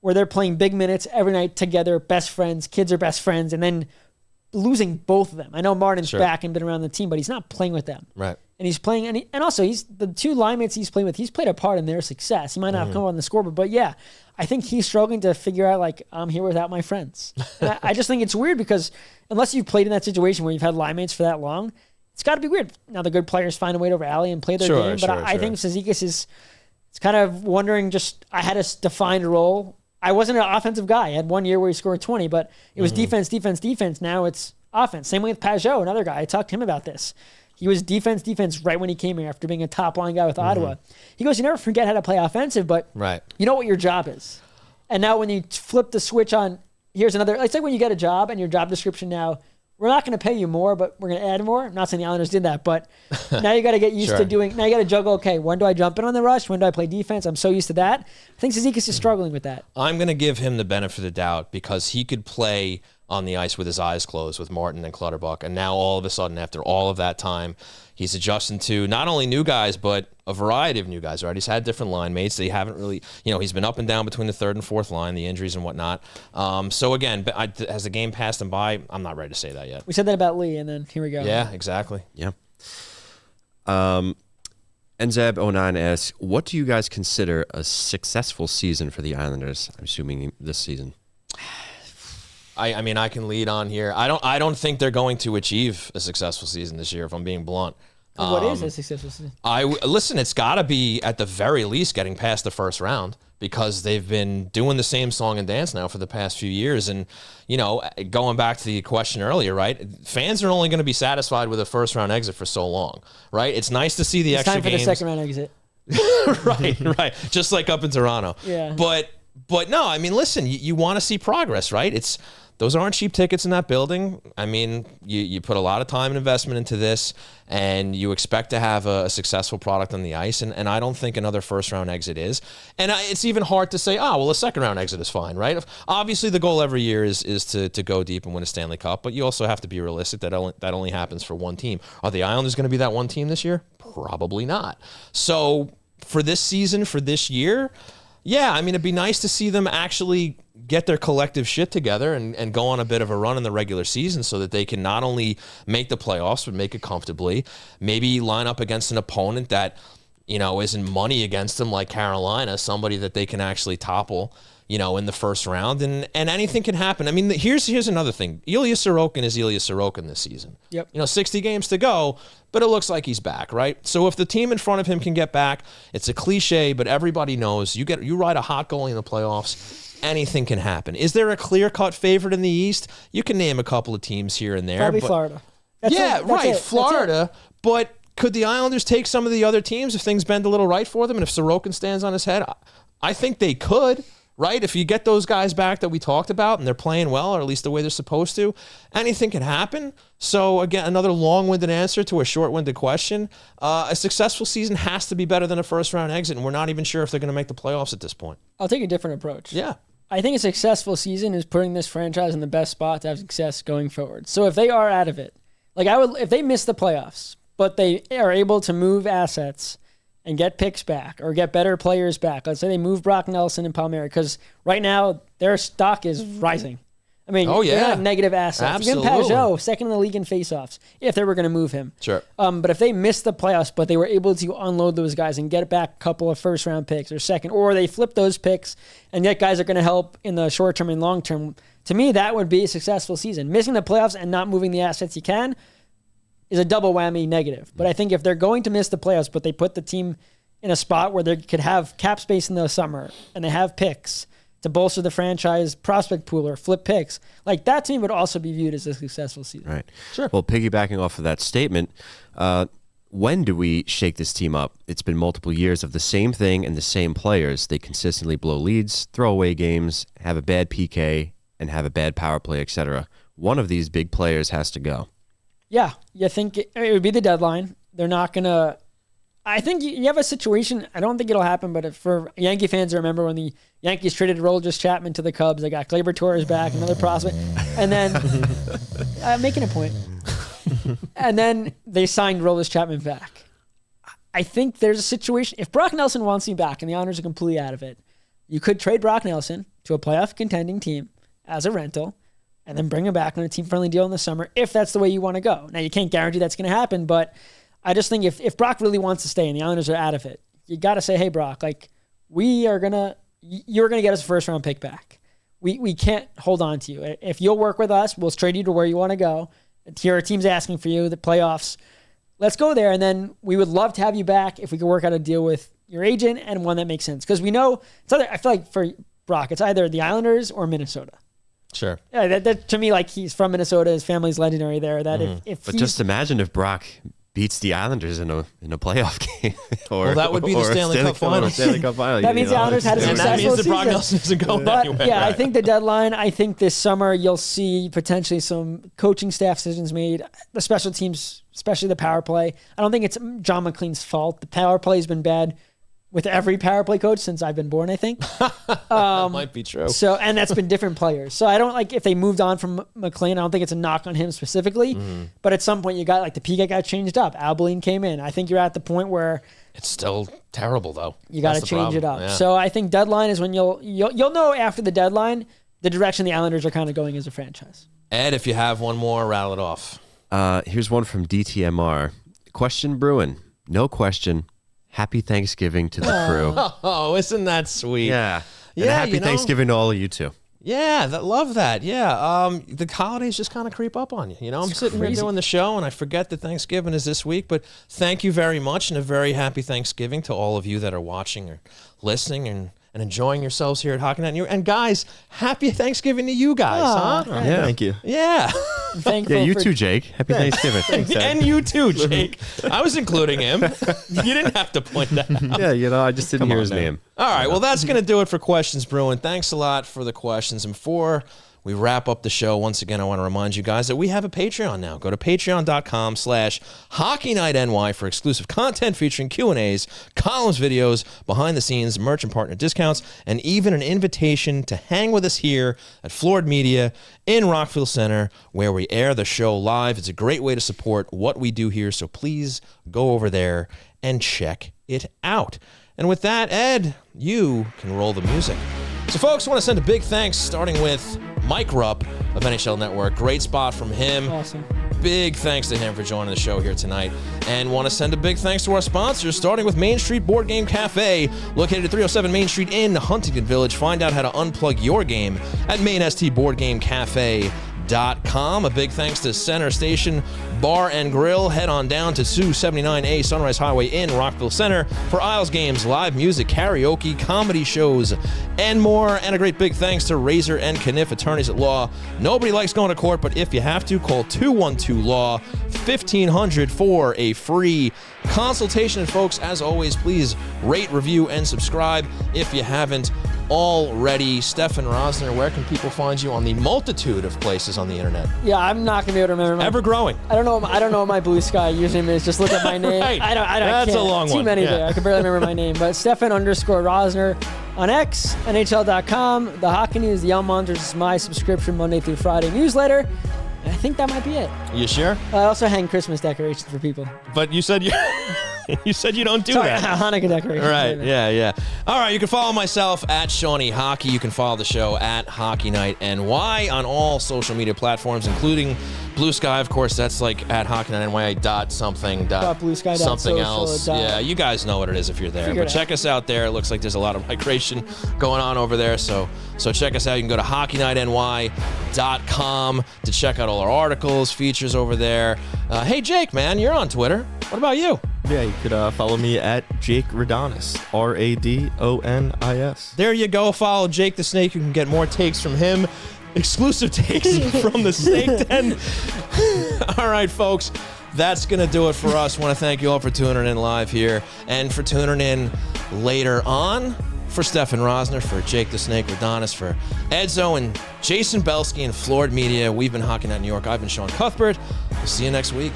where they're playing big minutes every night together, best friends, kids are best friends, and then losing both of them. I know Martin's back and been around the team, but he's not playing with them. Right. And he's playing, and also he's the two line mates he's playing with, he's played a part in their success. He might not have come on the scoreboard, but yeah, I think he's struggling to figure out, like, I'm here without my friends. And I just think it's weird because unless you've played in that situation where you've had line mates for that long, it's got to be weird. Now, the good players find a way to rally and play their game, but I think Cizikas is kind of wondering, I had a defined role. I wasn't an offensive guy. I had 1 year where he scored 20, but it was defense. Now it's offense. Same way with Pajot, another guy. I talked to him about this. He was defense right when he came here after being a top-line guy with Ottawa. He goes, you never forget how to play offensive, but you know what your job is. And now when you flip the switch on, here's another, it's like when you get a job and your job description now, we're not going to pay you more, but we're going to add more. I'm not saying the Islanders did that, but now you got to get used to now you got to juggle, okay, when do I jump in on the rush? When do I play defense? I'm so used to that. I think Cizikas is struggling with that. I'm going to give him the benefit of the doubt because he could play on the ice with his eyes closed with Martin and Clutterbuck. And now all of a sudden, after all of that time, he's adjusting to not only new guys, but a variety of new guys, right? He's had different line mates. They haven't really, he's been up and down between the third and fourth line, the injuries and whatnot. So again, has the game passed him by? I'm not ready to say that yet. We said that about Lee, and then here we go. Yeah, exactly. Yeah. Nzeb09 asks, what do you guys consider a successful season for the Islanders? I'm assuming this season. I mean, I can lead on here. I don't think they're going to achieve a successful season this year, if I'm being blunt. What is a successful season? Listen, it's got to be at the very least getting past the first round because they've been doing the same song and dance now for the past few years. And, going back to the question earlier, right? Fans are only going to be satisfied with a first round exit for so long, right? It's nice to see the extra games. It's time for the second round exit. Right. Just like up in Toronto. Yeah. But no, I mean, listen, you want to see progress, right? It's those aren't cheap tickets in that building. I mean, you put a lot of time and investment into this, and you expect to have a successful product on the ice, and I don't think another first-round exit is. And it's even hard to say, a second-round exit is fine, right? Obviously, the goal every year is to go deep and win a Stanley Cup, but you also have to be realistic that only happens for one team. Are the Islanders going to be that one team this year? Probably not. So for this season, for this year, yeah, I mean, it'd be nice to see them actually get their collective shit together and go on a bit of a run in the regular season so that they can not only make the playoffs, but make it comfortably. Maybe line up against an opponent that, isn't money against them like Carolina, somebody that they can actually topple, in the first round. And anything can happen. I mean, here's another thing. Ilya Sorokin is Ilya Sorokin this season. Yep. 60 games to go, but it looks like he's back, right? So if the team in front of him can get back, it's a cliche, but everybody knows you ride a hot goalie in the playoffs, anything can happen. Is there a clear-cut favorite in the East? You can name a couple of teams here and there. Probably Florida. Florida. But could the Islanders take some of the other teams if things bend a little right for them? And if Sorokin stands on his head, I think they could. Right? If you get those guys back that we talked about and they're playing well, or at least the way they're supposed to, anything can happen. So, again, another long-winded answer to a short-winded question. A successful season has to be better than a first-round exit, and we're not even sure if they're going to make the playoffs at this point. I'll take a different approach. Yeah. I think a successful season is putting this franchise in the best spot to have success going forward. So if they are out of it, if they miss the playoffs, but they are able to move assets and get picks back or get better players back. Let's say they move Brock Nelson and Palmieri, because right now their stock is rising. I mean, they're not negative assets. Even Pajot, second in the league in faceoffs, if they were going to move him. Sure. But if they missed the playoffs, but they were able to unload those guys and get back a couple of first-round picks or second, or they flip those picks and get guys that are going to help in the short term and long term, to me, that would be a successful season. Missing the playoffs and not moving the assets you can is a double whammy negative. But I think if they're going to miss the playoffs, but they put the team in a spot where they could have cap space in the summer and they have picks to bolster the franchise prospect pool or flip picks, like that to me would also be viewed as a successful season. Right. Sure. Well, piggybacking off of that statement, when do we shake this team up? It's been multiple years of the same thing and the same players. They consistently blow leads, throw away games, have a bad PK, and have a bad power play, etc. One of these big players has to go. Yeah, you think it would be the deadline. They're not going to... I think you have a situation, I don't think it'll happen, but for Yankee fans to remember when the Yankees traded Aroldis Chapman to the Cubs, they got Gleyber Torres back, another prospect, and then... making a point. And then they signed Aroldis Chapman back. I think there's a situation, if Brock Nelson wants you back and the Islanders are completely out of it, you could trade Brock Nelson to a playoff contending team as a rental, and then bring him back on a team-friendly deal in the summer if that's the way you want to go. Now, you can't guarantee that's going to happen, but I just think if Brock really wants to stay and the Islanders are out of it, you got to say, hey, Brock, you're going to get us a first-round pick back. We can't hold on to you. If you'll work with us, we'll trade you to where you want to go. Here, our team's asking for you, the playoffs. Let's go there, and then we would love to have you back if we could work out a deal with your agent and one that makes sense. Because we know, I feel like for Brock, it's either the Islanders or Minnesota. Sure. Yeah, that to me, he's from Minnesota. His family's legendary there. That But just imagine if Brock beats the Islanders in a playoff game, that would be the Stanley Cup Final. That means the Islanders had a successful that means season. that Brock Nelson isn't going anywhere. Yeah, I think the deadline. I think this summer you'll see potentially some coaching staff decisions made. The special teams, especially the power play. I don't think it's John McLean's fault. The power play has been bad with every power play coach since I've been born, I think. That might be true. So, and that's been different players. So I don't if they moved on from McLean, I don't think it's a knock on him specifically. But at some point you got the PK got changed up. Abilene came in. I think you're at the point where it's still terrible though. You got to change it up. Yeah. So I think deadline is when you'll know after the deadline the direction the Islanders are kind of going as a franchise. Ed, if you have one more, rattle it off. Here's one from DTMR. Question Bruin. No question. Happy Thanksgiving to the crew. Oh, isn't that sweet? Yeah. And happy Thanksgiving to all of you too. Yeah, love that. Yeah, the holidays just kind of creep up on you. I'm sitting here doing the show and I forget that Thanksgiving is this week, but thank you very much and a very happy Thanksgiving to all of you that are watching or listening and enjoying yourselves here at Hockey Night. And guys, happy Thanksgiving to you guys, huh? Yeah, thank you. Yeah. Yeah, you too, Jake. Happy Thanksgiving. Thanks, and you too, Jake. I was including him. You didn't have to point that out. Yeah, I just didn't hear his name. All right, well, that's going to do it for Questions Bruin. Thanks a lot for the questions. And before we wrap up the show, once again, I want to remind you guys that we have a Patreon now. Go to patreon.com/HockeyNightNY for exclusive content featuring Q&As, columns, videos, behind the scenes, merch and partner discounts, and even an invitation to hang with us here at Floored Media in Rockville Center, where we air the show live. It's a great way to support what we do here, so please go over there and check it out. And with that, Ed, you can roll the music. So, folks, I want to send a big thanks, starting with Mike Rupp of NHL Network. Great spot from him. Awesome. Big thanks to him for joining the show here tonight. And want to send a big thanks to our sponsors, starting with Main Street Board Game Cafe, located at 307 Main Street in Huntington Village. Find out how to unplug your game at mainstboardgamecafe.com. A big thanks to Center Station Bar and Grill. Head on down to 279A Sunrise Highway in Rockville Center for Isles games, live music, karaoke, comedy shows, and more. And a great big thanks to Razor and Kniff, attorneys at law. Nobody likes going to court, but if you have to, call 212-LAW 1500 for a free consultation. And folks, as always, please rate, review, and subscribe if you haven't already. Stefen Rosner, where can people find you on the multitude of places on the internet? Yeah, I'm not gonna be able to remember. Ever growing. I don't know what my Blue Sky username is. Just look at my name. Right. I don't. That's can't. a long one. Too many Yeah. there. I can barely remember my name. But Stefen_Rosner on X, NHL.com. The Hockey News, the Young Monsters is my subscription Monday through Friday newsletter. And I think that might be it. You sure? I also hang Christmas decorations for people. But you said you don't do Sorry, that. Hanukkah decorations. Right, yeah. All right, you can follow myself at Shawnee Hockey. You can follow the show at Hockey Night NY on all social media platforms, including Blue Sky, of course. That's like at Hockey Night NY dot something dot Blue Sky something social else. dot- Yeah, you guys know what it is if you're there. Figure But it check us out there. It looks like there's a lot of migration going on over there. So check us out. You can go to HockeyNightNY.com to check out all our articles, features over there. Hey, Jake, man, you're on Twitter. What about you? Yeah, you could follow me at Jake Radonis, Radonis. There you go. Follow Jake the Snake. You can get more takes from him. Exclusive takes from the Snake Den. All right, folks. That's going to do it for us. Want to thank you all for tuning in live here and for tuning in later on. For Stefen Rosner, for Jake the Snake Radonis, for Edzo and Jason Belsky and Floored Media. We've been Hockey Night New York. I've been Sean Cuthbert. We'll see you next week.